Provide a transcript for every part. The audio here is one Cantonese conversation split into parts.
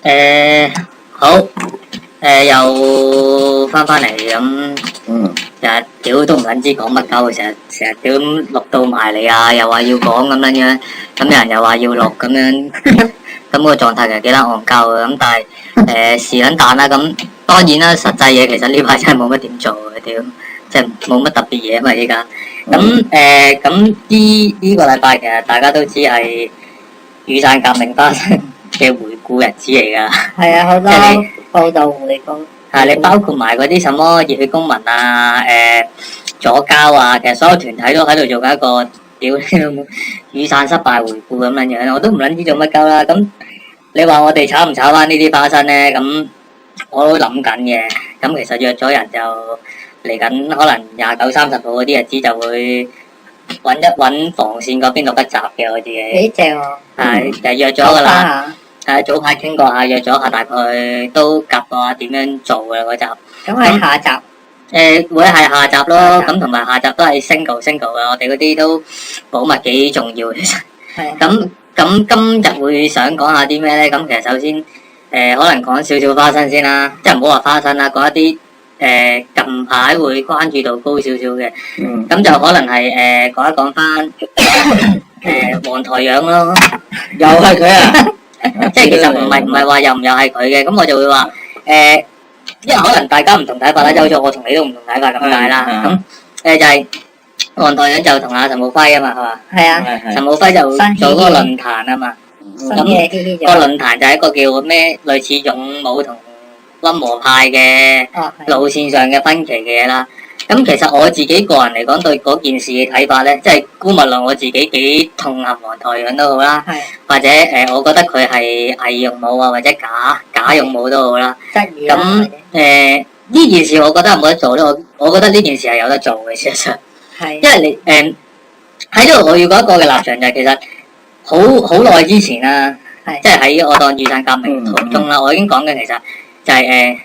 好，又翻嚟咁，成日屌都唔撚知講乜鳩，成日屌錄到埋嚟啊，又話要講咁樣，咁有人又話要錄咁樣，咁個狀態其實幾得戇鳩嘅，咁但係是撚但啦，咁當然啦，實際嘢其實呢排真係冇乜點做嘅，屌，即係冇乜特別嘢啊嘛依家，咁呢個禮拜其實大家都知係雨傘革命發生嘅回顧日子嚟㗎，係啊，好多即係你報道同你講。係你包括埋嗰啲什麼熱血公民啊、左膠啊，其實所有團體都喺度做緊一個屌你老母雨傘失敗回顧咁樣樣，我都唔撚知做乜鳩啦。咁你話我哋炒唔炒翻呢啲花生咧？咁我都諗緊嘅。咁其實約咗人就嚟緊，可能29、30號嗰啲日子就會揾防線嗰邊錄一集嘅我自己。幾正喎！係就約咗㗎啦。係早排傾過下，約咗下，大概都夾過下點樣做嘅嗰集。咁係下集。會係下集咯，咁同埋下集都係 single 嘅，我哋嗰啲都保密幾重要其實。係。咁今日會想講下啲咩咧？咁其實首先可能講少少花生先啦，即係唔好話花生啦，講一啲近排會關注度高少少嘅。咁就可能係講一講翻黃台仰咯。又係佢啊！即係其實唔係話又唔係佢嘅，咁我就會話因為可能大家唔同睇法啦，就好似我同你都唔同睇法咁解啦。咁就係黃台仰就同阿陳浩輝啊嘛，係嘛？係啊。陳浩輝就做嗰個論壇啊嘛。咁個論壇就係一個叫咩類似勇武同溫和派嘅路線上嘅分歧嘅嘢啦。咁其實我自己個人嚟講，對嗰件事嘅睇法咧，即係姑勿論我自己幾痛恨黃台仰都好啦，或者我覺得佢係偽勇武啊，或者假勇武都好啦。咁呢件事我覺得係冇得做咯，我覺得呢件事係有得做嘅事實上。因為你喺呢度我要講一個嘅立場就係其實好耐之前啦，即係喺我當雨傘革命途中啦，我已經講嘅其實就係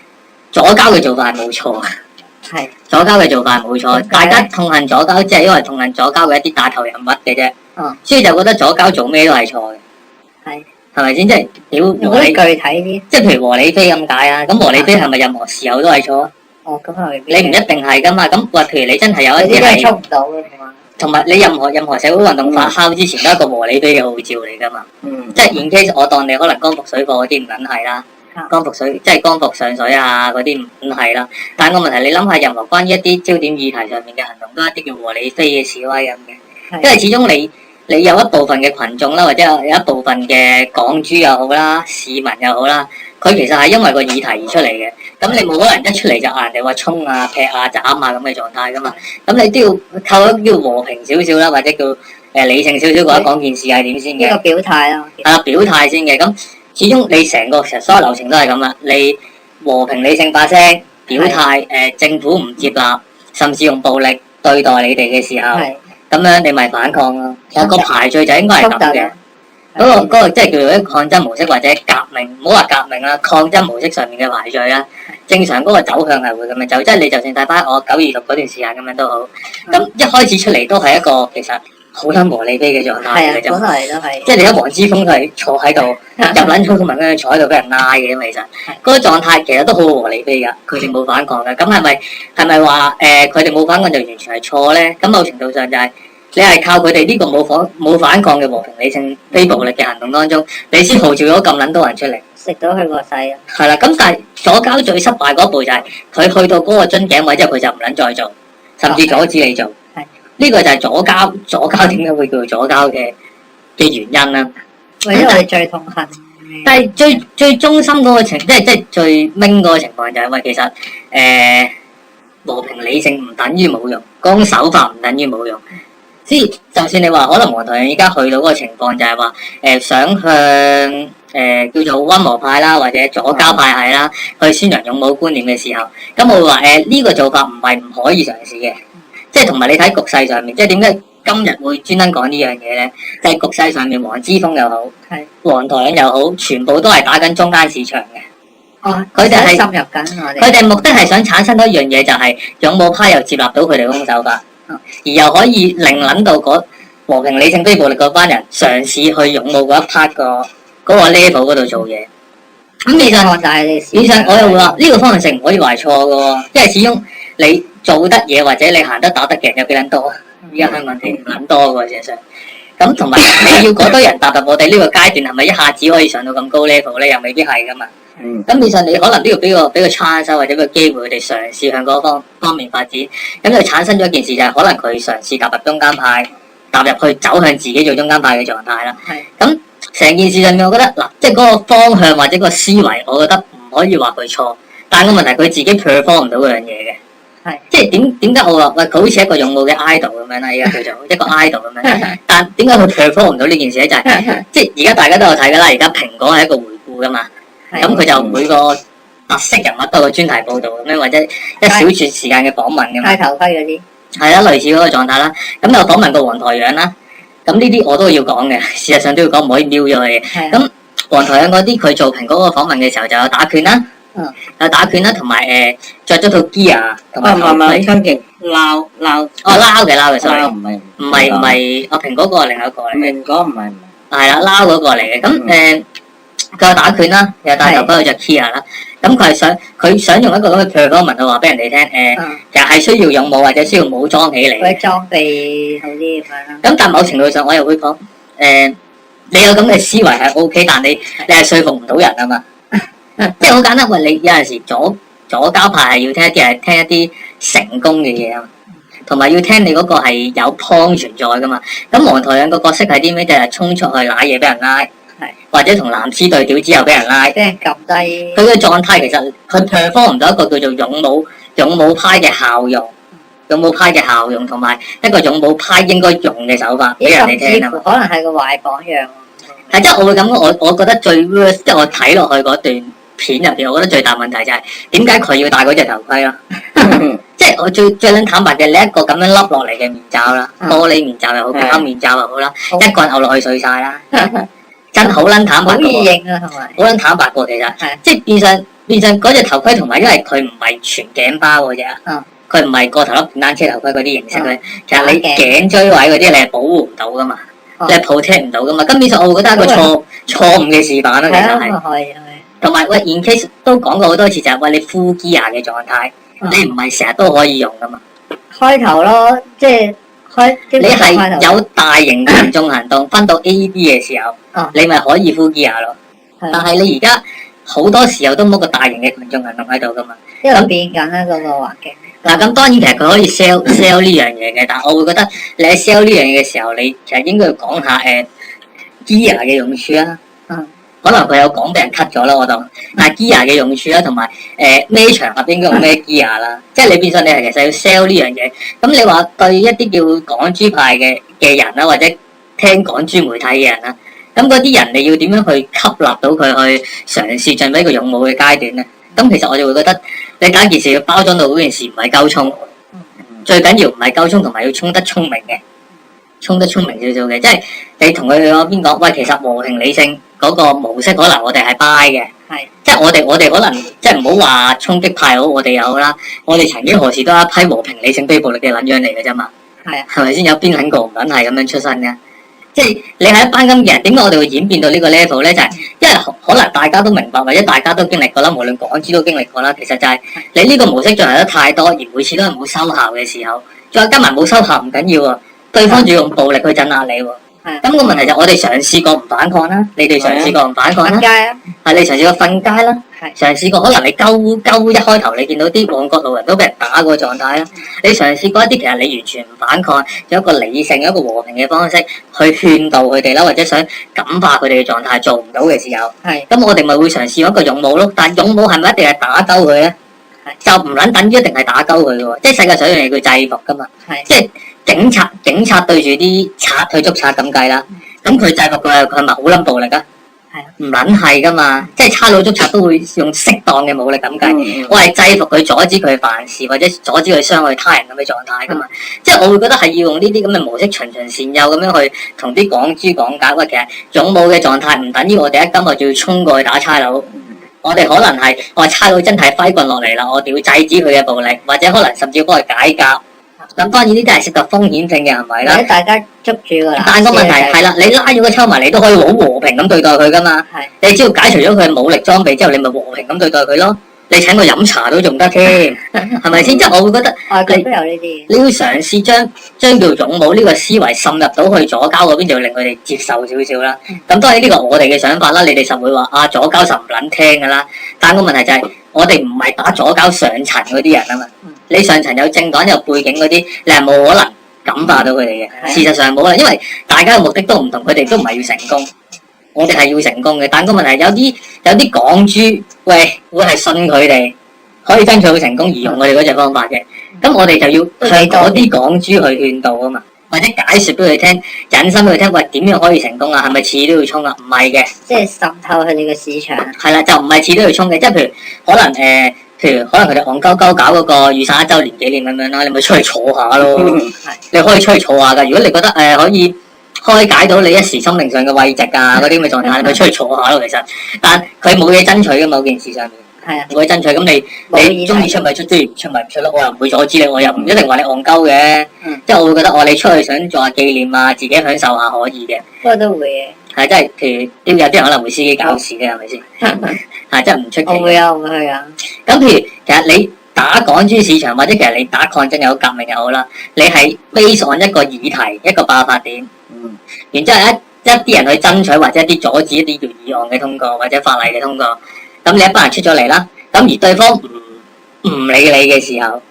左膠嘅做法係冇錯。係左膠嘅做法冇錯，大家痛恨左膠，即係因為痛恨左膠嘅一啲大頭人物嘅啫。所以就覺得左膠做咩都係錯嘅。係咪先？即係屌和理具體啲，即係譬如和理非咁解啊。咁和理非係咪任何時候都係錯？咁係你唔一定係噶嘛。咁話譬如你真係有一啲係衝唔到嘅，同埋你任何社會運動發酵之前都係一個和理非嘅號召嚟噶嘛。即係in case我當你可能光復水貨嗰啲唔撚係啦。光復水即係光復上水啊嗰啲唔係啦，但係個問題你諗下，任何關於一啲焦點議題上面嘅行動都係一啲叫和理非嘅示威咁嘅，因為始終你有一部分嘅群眾啦，或者有一部分嘅港豬又好啦，市民又好啦，佢其實係因為個議題而出嚟嘅，咁你冇可能一出嚟就嗌人哋話衝啊、劈啊、斬啊咁嘅狀態噶嘛，咁你都要靠一叫和平少少啦，或者叫理性少少講件事係點先嘅，呢個表態咯，係啦，表態先嘅咁。始終你成個其實所有流程都係咁啦，你和平理性發聲表態，政府唔接納，甚至用暴力對待你哋嘅時候，咁樣你咪反抗咯。其實個排序就應該係咁嘅，嗰個即係叫做一個抗爭模式或者革命，唔好話革命啦，抗爭模式上面嘅排序啦。正常嗰個走向係會咁樣走，即係你就算睇翻我926嗰段時間咁樣都好，咁一開始出嚟都係一個其實好撚和理非嘅狀態嘅啫，本來都係，即係你睇黃之鋒佢係坐喺度入撚草公民嗰度坐喺度俾人拉嘅咁，其實嗰個狀態其實都好和理非㗎，佢哋冇反抗嘅，咁係咪話佢哋冇反抗就完全係錯咧？咁某程度上就係你係靠佢哋呢個冇反抗嘅和平理性非暴力嘅行動當中，你先號召咗咁撚多人出嚟，食到佢個勢啊！係啦，咁但係左膠最失敗嗰步就係佢去到嗰個樽頸位之後，佢就唔撚再做，甚至阻止你做。呢個就係左膠點解會叫做左膠嘅原因啦。因為我哋最痛恨。但係最中心嗰個即係最明嗰個情況就係，其實和平理性唔等於冇用，嗰種手法唔等於冇用。即係就算你話可能黃台仰而家去到嗰個情況就係話想向叫做溫和派啦或者左膠派系啦去宣揚勇武觀念嘅時候，咁我會話呢個做法唔係唔可以嘗試嘅。即係同埋你睇局勢上面，即係點解今日會專登講呢樣嘢咧？就係、是、局勢上面，黃之鋒又好，黃台仰又好，全部都係打緊中間市場嘅。佢哋係深入緊我哋。佢哋目的係想產生到一樣嘢，就係勇武派又接納到佢哋嗰種手法，而又可以令撚到和平理性非暴力嗰班人嘗試去勇武嗰一 part 嗰個 level 嗰度做嘢。咁變相放大你變相我又會話呢個方向性唔可以話係錯嘅喎，因為始終你做得嘢或者你行得打得嘅人有幾撚多啊？依家香港地唔撚多喎，事實上。咁同埋你要嗰堆人踏入我哋呢個階段，係咪一下子可以上到咁高 level 咧？又未必係噶嘛。咁變相你可能都要俾個 chance 或者個機會佢哋嘗試向嗰方面發展。咁就產生咗一件事就係可能佢嘗試踏入中間派，踏入去走向自己做中間派嘅狀態啦。咁成件事上面，我覺得嗱，即係嗰個方向或者個思維，我覺得唔可以話佢錯，但係個問題佢自己 perform 唔到嗰樣嘢嘅。即係點解我話喂佢好似一個勇武嘅 idol 咁樣啦，而家叫做一個 idol 咁樣，但點解佢 perform 唔到呢件事咧？就係即係而家大家都有睇㗎啦，而家蘋果係一個回顧㗎嘛，咁佢就每個特色人物都有個專題報導咁樣，或者一小撮時間嘅訪問㗎嘛。戴頭盔嗰啲係啦，類似嗰個狀態啦。咁又訪問過黃台仰啦，咁呢啲我都要講嘅，事實上都要講，唔可以瞄咗佢嘅。咁黃台仰嗰啲佢做蘋果嗰個訪問嘅時候就有打拳啦。有打拳啦，同埋着咗套 gear 同埋頭盔，跟住撈嘅，sorry，唔係，我蘋果嗰個係另一個嚟嘅，蘋果唔係，係啦，撈嗰個嚟嘅。咁佢有打拳啦，又戴頭盔，有着 gear 啦。咁佢想用一個咁嘅 performance 去話俾人哋聽，其實係需要勇武或者需要武裝起嚟。佢裝備好啲咁樣啦。咁但某程度上我又會講，你有咁嘅思維係 OK，但你係說服唔到人啊嘛。即係好簡單，喂！你有陣時左膠派係要聽一啲成功嘅嘢啊，同埋要聽你嗰個係有 point 存在噶嘛。咁黃台仰個角色係啲咩？就係衝出去揦嘢俾人拉，或者同藍絲對調之後俾人拉，俾人撳低。佢嘅狀態其實佢 perform 唔到一個叫做勇武派嘅效用，同埋一個勇武派應該用嘅手法俾人哋聽啊。可能係個壞榜樣。係即係我會咁，我覺得最 worst， 即係我睇落去嗰段片入邊，我覺得最大問題就係點解佢要戴嗰隻頭盔啦？即係我最撚坦白嘅，你一個咁樣笠落嚟嘅面罩啦，玻璃面罩又好，膠面罩又好啦，一個人嘔落去碎晒啦，真好撚坦白嘅喎。好易認啊，同埋好撚坦白嘅其實，即係變相嗰隻頭盔同埋，因為佢唔係全頸包嗰隻啊，佢唔係個頭笠電單車頭盔嗰啲形式咧，其實你頸椎位嗰啲你係保護唔到噶嘛，你係 protect 唔到噶嘛，咁變相我會覺得係一個錯誤嘅示範啦，其實係。同埋喂 ，in case 都講過好多次，就係喂你 full gear 嘅狀態，你唔係成日都可以用噶嘛。開頭咯，即係你係有大型群眾行動分到 A、B 嘅時候，你咪可以 full gear 咯。但係你而家好多時候都冇個大型嘅群眾行動喺度噶嘛。因為變緊啦嗰個環境。嗱咁當然其實佢可以 sell 呢樣嘢嘅，但係我會覺得你喺 sell 呢樣嘢嘅時候，你其實應該要講下gear 嘅用處啦。可能佢有講俾人 cut 咗啦，我當。但係 gear 嘅用處啦，同埋咩場合應該用咩 gear 啦，即係你變相你係其實要 sell 呢樣嘢。咁你話對一啲叫港豬派嘅人啦，或者聽港豬媒體嘅人啦，咁嗰啲人你要點樣去吸納到佢去嘗試進入一個勇武嘅階段咧？咁其實我就會覺得你第一件事要包裝到嗰件事唔係鳩衝，最緊要唔係鳩衝，同埋要衝得聰明嘅，衝得聰明少少嘅，即係你同佢嗰邊講，喂，其實和平理性嗰個模式可能我哋係 buy 嘅，即係我哋可能即係唔好話衝擊派好，我哋有啦，我哋曾經何時都係一批和平理性非暴力嘅撚樣嚟嘅啫嘛，係咪先？有邊撚個唔撚係咁樣出身嘅？即係你係一班咁嘅人，點解我哋會演變到呢個 level 咧？就係因為可能大家都明白，或者大家都經歷過啦，無論港豬都經歷過啦。其實就係你呢個模式進行得太多，而每次都係冇收效嘅時候，再加埋冇收效唔緊要喎，對方仲要用暴力去鎮壓你喎。咁個問題就我哋嘗試過唔反抗啦，你哋嘗試過唔反抗啦，係你嘗試過瞓街啦，嘗試過可能你鳩一開頭你見到啲旺角路人都俾人打個狀態啦，你嘗試過一啲其實你完全唔反抗，有一個理性、一個和平嘅方式去勸導佢哋啦，或者想感化佢哋嘅狀態做唔到嘅時候，咁我哋咪會嘗試用一個勇武咯。但勇武係咪一定係打鳩佢咧？就唔撚等於一定係打鳩佢嘅喎，即係世界上一樣嘢叫制服噶嘛，即係。警察對住啲賊去捉賊咁計啦，咁佢制服佢係咪好撚暴力啊？唔撚係噶嘛，即係差佬捉賊都會用適當嘅武力咁計。我係制服佢，阻止佢犯事，或者阻止佢傷害他人咁嘅狀態噶嘛。即係我會覺得係要用呢啲咁嘅模式循循善誘咁樣去同啲港豬講解。喂，其實勇武嘅狀態唔等於我哋一今日就要衝過去打差佬。我哋可能係差佬真係揮棍落嚟啦，我哋要制止佢嘅暴力，或者可能甚至要幫佢解甲。咁當然呢啲係涉及風險性嘅行為啦。或者大家捉住個男，但個問題係啦，你拉咗個抽埋，你都可以好和平咁對待佢噶嘛。係你只要解除咗佢嘅武力裝備之後，你咪和平咁對待佢咯。你請佢飲茶都仲得添，係咪先？即係我會覺得外國都有呢啲。你要嘗試將叫勇武呢個思維滲入到去左膠嗰邊，就令佢哋接受少少啦。咁當然呢個我哋嘅想法啦，你哋實會話啊左膠實唔撚聽噶啦。但個問題就係、我哋唔係打左膠上層嗰啲人啊嘛。你上層有政黨有背景嗰啲，你係冇可能感化到佢哋嘅。事實上冇啦，因為大家嘅目的都唔同，佢哋都唔係要成功。我哋係要成功嘅，但個問題有啲港豬，喂，會係信佢哋可以爭取到成功而用我哋嗰隻方法嘅，咁我哋就要向嗰啲港豬去勸導啊嘛，或者解説俾佢聽，引申俾佢聽，喂，點樣可以成功啊？係咪次都要衝啊？唔係嘅，即係滲透佢哋嘅市場。係啦，就唔係次都要衝嘅，即係譬如可能佢哋戇鳩鳩搞嗰個雨傘1週年紀念咁樣啦，你咪出去坐下咯，你可以出去坐下㗎。如果你覺得可以開解到你一時心靈上嘅慰藉啊，嗰啲咁嘅狀態，你咪出去坐下咯。其實，但佢冇嘢爭取嘅某件事上面，係啊，冇嘢爭取。咁你中意出咪出，中意唔出咪唔出咯。我又唔會阻止你，我又唔一定話你戇鳩嘅。即係我會覺得你出去想做下紀念啊，自己享受下可以嘅。不過都會嘅。係即係譬如有啲人可能會司機搞事嘅，係咪先？係真係唔出奇。我會啊，我會去啊。咁譬如其實你打港豬市場，或者其實你打抗爭又好，革命又好啦，你係 base on 一個議題，一個爆發點。然之後一啲人去爭取或者一啲阻止一啲叫議案嘅通過或者法例嘅通過，咁你一班人出咗嚟啦，咁而對方唔理你嘅時候，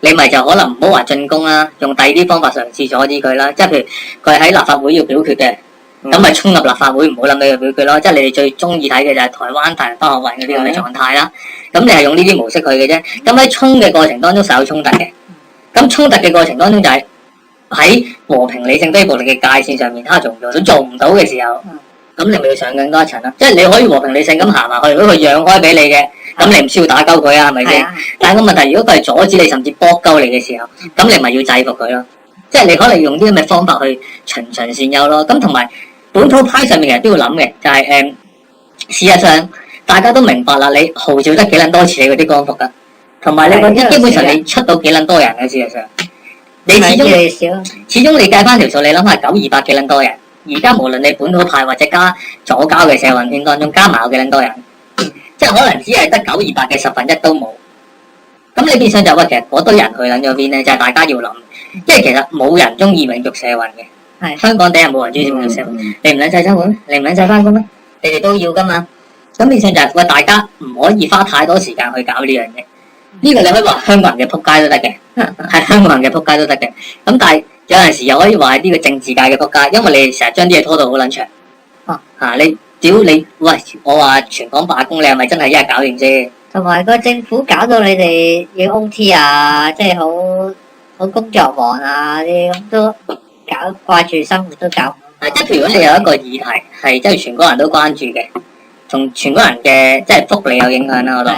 你咪就可能唔好話進攻啦，用第二啲方法嘗試阻止佢啦，即係譬如佢喺立法會要表決嘅，咁咪衝入立法會，唔好諗你去表決咯，即係你哋最中意睇嘅就係台灣大人包學運嗰啲咁嘅狀態啦，咁你係用呢啲模式去嘅啫，咁喺衝嘅過程當中實有衝突嘅，咁衝突嘅過程當中就係喺和平理性非暴力嘅界線上面，做唔到，都做唔到嘅時候，咁你咪要上更多一層啦。即係你可以和平理性咁行埋去，如果佢讓開俾你嘅，咁你唔需要打鳩佢啊，係咪先？但係個問題，如果佢係阻止你甚至搏鳩你嘅時候，咁你咪要制服佢咯。即係你可能用啲咁嘅方法去循循善誘咯。咁同埋本土派上面其實都要諗嘅，就係事實上大家都明白啦，你號召得幾撚多次你嗰啲光復㗎，同埋你嗰啲基本上你出到幾撚多人嘅事實上。你始終你計翻條數，你諗下928幾撚多人？而家無論你本土派或者加左膠嘅社運圈當中，加埋有幾撚多人？即係可能只係得928嘅1/10都冇。咁你變相就話其實嗰堆人去撚咗邊咧？就係、是、大家要諗，因為其實冇人中意永續社運嘅。香港第一冇人中意永續社運。你唔撚使生活咩？你唔撚使翻工咩？你哋都要噶嘛？咁變相就係大家唔可以花太多時間去搞呢樣嘢。呢個你可以話香港人嘅撲街都得嘅，係香港人嘅撲街都得嘅。咁但係有陣時又可以話係呢個政治界嘅撲街，因為你哋成日將啲嘢拖到好撚長。你屌你，喂！我話全港罷工，你係咪真係一日搞掂啫？同埋個政府搞到你哋要 OT 啊，即係好工作忙啊啲咁都搞掛住生活都搞。即係譬如如果你有一個議題係即係全港人都關注嘅，同全港人嘅即係福利有影響啦，我諗。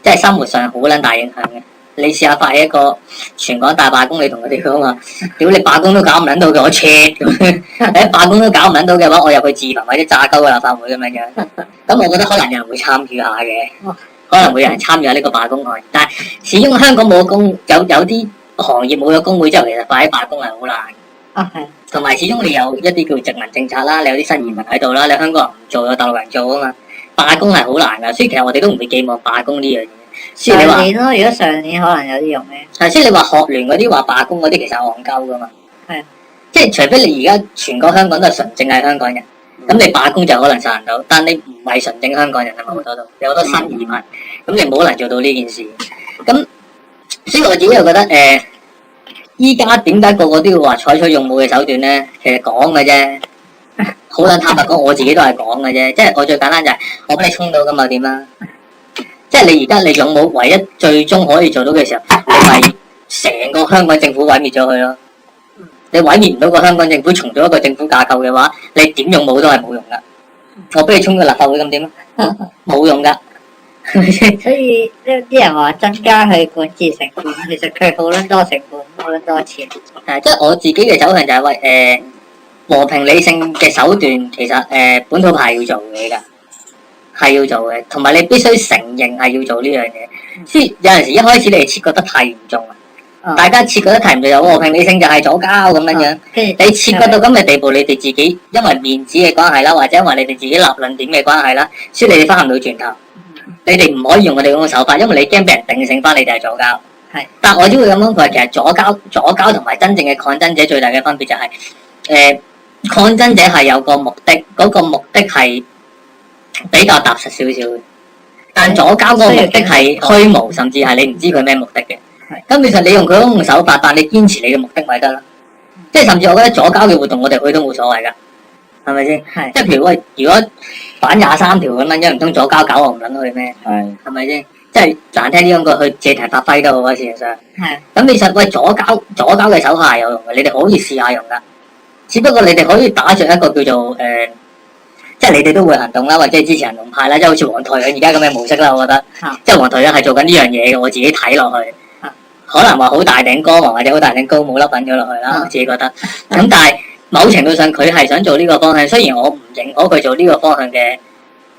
即係生活上好撚大影響嘅，你試下發起一個全港大罷工，你同佢哋講話，屌你罷工都搞唔撚到嘅，我切咁樣，你罷工都搞唔撚到嘅話，我入去自焚或者炸鳩個立法會咁樣樣。咁我覺得可能有人會參與下嘅，可能會有人參與下呢個罷工行業。但係始終香港冇工，有啲行業冇咗工會之後，其實發起罷工係好難。係。同埋始終你有一啲叫殖民政策啦，你有啲新移民喺度啦，你香港人唔做，有大陸人做啊嘛。罷工係好難噶，所以其實我哋都唔會寄望罷工呢樣嘢。所以你話上年咯，如果上年可能有啲用嘅。係，所以你話學聯嗰啲話罷工嗰啲其實係戇鳩噶嘛。係。即係除非你而家全個香港都係純正係香港人，咁你罷工就可能實行到。但你唔係純正香港人啊嘛，好多都有好多新移民，咁你冇可能做到呢件事。咁所以我自己又覺得依家點解個個都要話採取勇武嘅手段咧？其實講嘅啫。好撚坦白講，我自己都係講嘅啫，即係我最簡單就係我俾你衝到咁又點啊？即係你而家你勇武唯一最終可以做到嘅時候，你咪成個香港政府毀滅咗佢咯。你毀滅唔到個香港政府，重組一個政府架構嘅話，你點勇武都係冇用噶。我俾你衝到立法會咁點啊？冇用噶，係咪先？所以啲人話增加佢管治成本，其實佢好撚多成本，好撚多錢。即係我自己嘅走向就係喂和平理性嘅手段，其實本土派要做嘅㗎，係要做嘅，同埋你必須承認係要做呢樣嘢。即係有陣時一開始你哋切覺得太嚴重啦，大家切割得提唔就有和平理性就係左膠咁樣樣。跟住你切割到咁嘅地步，你哋自己因為面子嘅關係啦，或者因為你哋自己立論點嘅關係啦，所以你哋翻唔到轉頭。你哋唔可以用我哋嗰種手法，因為你驚俾人定性翻你哋係左膠。係，但我只會咁講，佢話其實左膠同埋真正嘅抗爭者最大嘅分別就係、抗爭者係有個目的，嗰、個目的係比較踏實少少嘅。但左膠嗰個目的係虛無，甚至係你唔知佢咩目的嘅。咁其實你用佢嗰種手法，但你堅持你嘅目的咪得啦。即係甚至我覺得左膠嘅活動，我哋去都冇所謂㗎，係咪先？係。即係譬如喂，如果反23條咁樣，唔通左膠搞我唔撚去咩？係咪先？即係難聽啲咁句，去借題發揮都好啊，事實上。係。咁其實喂左膠嘅手法係有用嘅，你哋可以試下用㗎。只不過你哋可以打着一個叫做即係你哋都會行動啦，或者係支持行動派啦，即係好似黃台仰而家咁嘅模式啦，我覺得。即係黃台仰係做緊呢樣嘢嘅，我自己睇落去。可能話好大頂歌王或者好大頂高帽笠揾咗落去啦，我自己覺得。咁但係某程度上佢係想做呢個方向，雖然我唔認可佢做呢個方向嘅，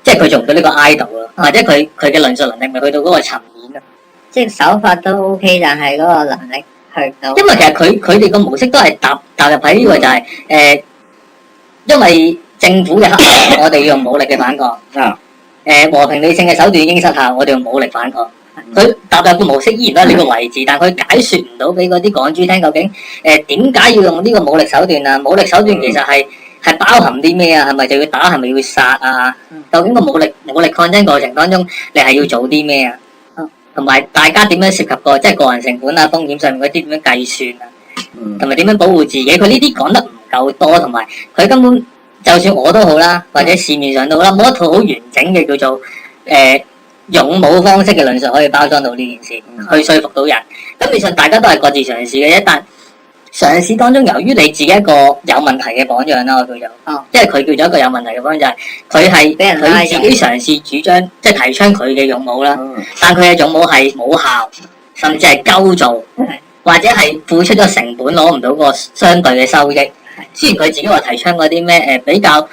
即係佢做唔到呢個 idol 咯，或者佢嘅論述能力未去到嗰個層面啊。即係手法都 OK，但係嗰個能力去到。因為其實佢哋個模式都係踏入喺呢個就係因為政府嘅黑暗，我哋要用武力嘅反抗。和平理性嘅手段已經失效，我哋用武力反抗。佢踏入個模式依然都係呢個位置，但佢解說唔到俾嗰啲港豬聽，究竟點解要用呢個武力手段啊？武力手段其實係包含啲咩啊？係咪就要打？係咪要殺啊？究竟個武力抗爭過程當中，你係要做啲咩啊？同埋大家點樣涉及過即係個人成本啊、風險上面嗰啲點樣計算啊？同埋點樣保護自己？佢呢啲講得唔夠多，同埋佢根本就算我都好啦，或者市面上都好啦，冇一套好完整嘅叫做勇武方式嘅論述可以包裝到呢件事，去說服到人。咁其實大家都係各自嘗試嘅啫，但嘗試當中，由於你自己一個有問題嘅榜樣啦，我叫做，即係佢叫咗一個有問題嘅榜樣，就係佢係佢自己嘗試主張，即係提倡佢嘅勇武啦。但佢嘅勇武係冇效，甚至係鳩做，或者係付出咗成本攞唔到個相對嘅收益。雖然佢自己話提倡嗰啲咩比較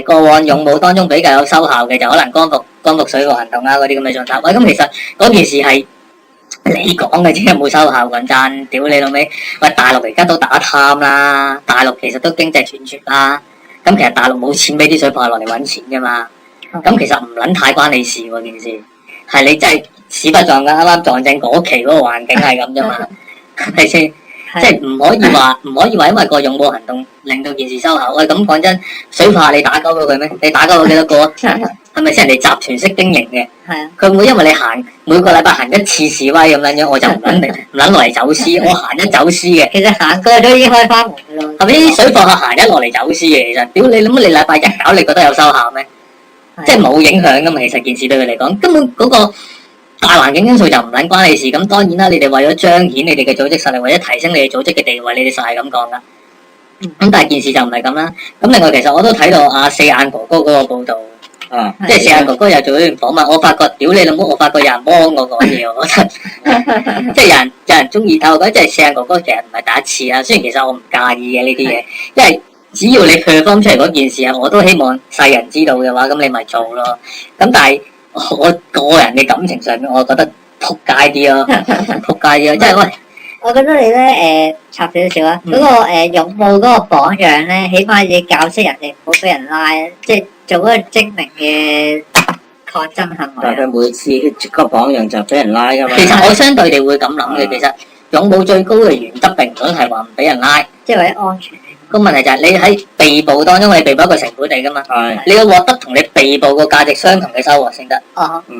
過往勇武當中比較有收效嘅，就可能光復水貨行動啊嗰啲咁嘅狀態。喂，咁其實嗰件事係你講嘅啫，有冇收效？滾讚，屌你老味！喂，大陸而家都打貪啦，大陸其實都經濟斷絕啦。咁其實大陸冇錢俾啲水貨落嚟揾錢噶嘛。咁其實唔撚太關你事喎，件事係你真係屎忽撞㗎，啱啱撞正嗰期嗰個環境係咁啫嘛，係咪先？即係唔可以話，因為個勇武行動令到件事收效。喂，咁講真，水貨你打鳩到佢咩？你打鳩到幾多個啊？係咪先？人哋集團式經營嘅，佢會因為你每個禮拜行一次示威咁樣，我就唔撚落嚟走私，我行一走私嘅。其實行過都已經開翻門咯。係咪啲水貨客行一落嚟走私嘅？其實，屌你諗乜？你禮拜日搞，你覺得有收效咩？即係冇影響噶嘛。其實件事對佢嚟講，根本嗰個大環境因素就唔撚關你事。咁當然啦，你哋為咗彰顯你哋嘅組織實力，或者提升你哋組織嘅地位，你哋實係咁講噶。咁但係件事就唔係咁啦。咁另外其實我都睇到阿四眼哥哥嗰個報導。即係四眼哥哥又做咗段訪問，我發覺屌你老母，我發覺有人幫我講嘢，我覺得即係有人中意睇，我覺得即係四眼哥哥其實唔係第一次啦。雖然其實我唔介意嘅呢啲嘢，因為只要你perform出嚟嗰件事啊，我都希望世人知道嘅話，咁你咪做咯。咁但係我個人嘅感情上面，我覺得仆街啲咯，仆街啲咯，即係喂。我覺得你咧插少少啊，嗰個勇武嗰個榜樣咧，起碼你教識人哋唔好俾人拉，即係做嗰個精明嘅抗爭行為。但係佢每次個榜樣就俾人拉噶嘛。其實我相對地會咁諗嘅，其實勇武最高嘅原則並唔係話唔俾人拉，即係為咗安全。個問題就係你喺被捕當中，你被捕一個成本嚟噶嘛，你要獲得同你被捕個價值相同嘅收穫先得。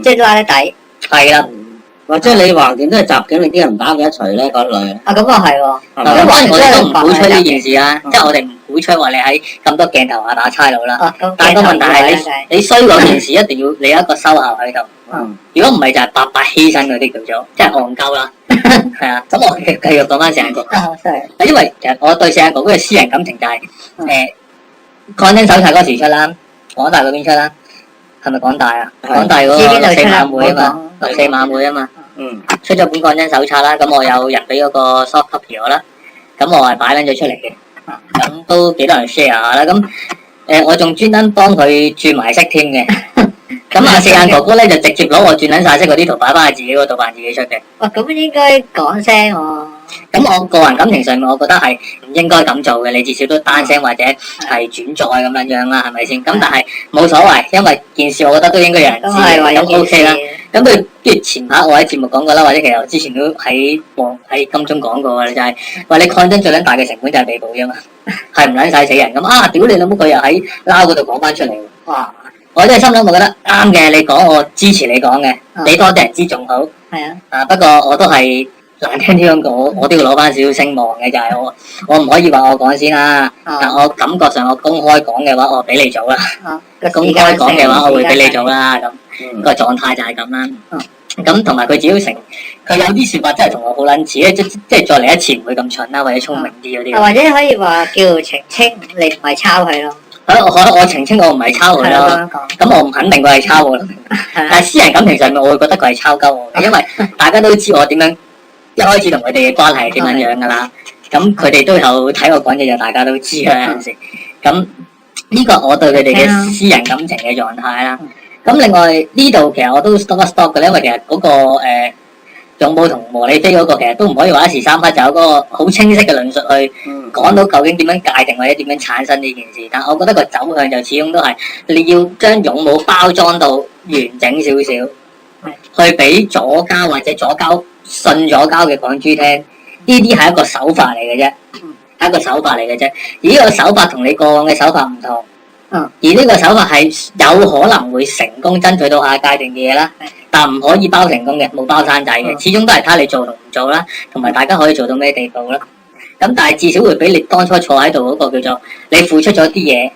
即係拉得底。係啦。或者你橫掂都係襲警，你啲人唔打佢一錘咧嗰類。咁啊係喎。咁當然我哋都唔鼓吹呢件事啊，即係我哋唔鼓吹話你喺咁多鏡頭下打差佬啦。但係個問題係你衰嗰件事一定要你有一個收效喺度。如果唔係就係白白犧牲嗰啲叫做，即係戇鳩啦。係啊，咁我繼續講翻四眼哥。因為其實我對四眼哥嘅私人感情就係抗爭手冊嗰時出啦，港大嗰邊出啦，係咪港大啊？港大嗰個六四晚會啊嘛，六四晚會啊嘛。出咗本抗爭手冊啦，咁我有人俾嗰個 soft copy 我啦，咁我係擺撚咗出嚟嘅，咁都幾多人 share 下啦，咁我仲專登幫佢轉埋色添嘅，咁阿四眼哥哥咧就直接攞我轉撚晒色嗰啲圖擺翻喺自己嗰度扮自己出嘅。哇，咁應該講聲喎。咁我個人感情上面，我覺得係唔應該咁做嘅，你至少都單聲或者係轉載咁樣樣啦，係咪先？咁但係冇所謂，因為件事我覺得都應該有人知，咁 OK 啦。咁佢跟住前排我喺節目講過啦，或者其實我之前都喺金鐘講過嘅，就係話你抗爭最撚大嘅成本就係被捕啫嘛，係唔撚使死人咁啊！屌你老母，佢又喺撈嗰度講翻出嚟，哇！我真係心諗，我覺得啱嘅，你講我支持你講嘅，你多啲人知仲好。係啊。啊，不過我都係難聽啲咁講，我都要攞翻少少聲望嘅，就係我唔可以話我講先啦。但我感覺上我公開講嘅話，我俾你做啦。公開講嘅話，我會俾你做啦。咁個狀態就係咁啦。咁同埋佢只要佢有啲説法真係同我好撚似咧，即係再嚟一次唔會咁蠢啦，或者聰明啲嗰啲。或者可以話叫澄清，你唔係抄佢咯。我澄清我唔係抄佢咯，咁我唔肯定佢係抄我咯。但係私人感情上面，我會覺得佢係抄鳩我嘅，因為大家都知我點樣一開始同佢哋嘅關係係點樣樣噶啦。咁佢哋都有睇我講嘢，就大家都知啦有陣時。咁呢個我對佢哋嘅私人感情嘅狀態啦。咁另外呢度其實我都 stop 一 stop 嘅，因為其實嗰個勇武同和理非嗰個其實都唔可以話一時三刻就有嗰個好清晰嘅論述去講到究竟點樣界定或者點樣產生呢件事，但我覺得個走向就始終都係你要將勇武包裝到完整少少，去俾左膠或者左膠信左膠嘅港豬聽，呢啲係一個手法嚟嘅啫，係一個手法嚟嘅啫，而呢個手法同你過往嘅手法唔同。而呢個手法係有可能會成功爭取到下階段嘅嘢啦，但唔可以包成功嘅，冇包生仔嘅，始終都係睇下你做同唔做啦，同埋大家可以做到咩地步啦。咁但係至少會比你當初坐喺度嗰個叫做你付出咗啲嘢，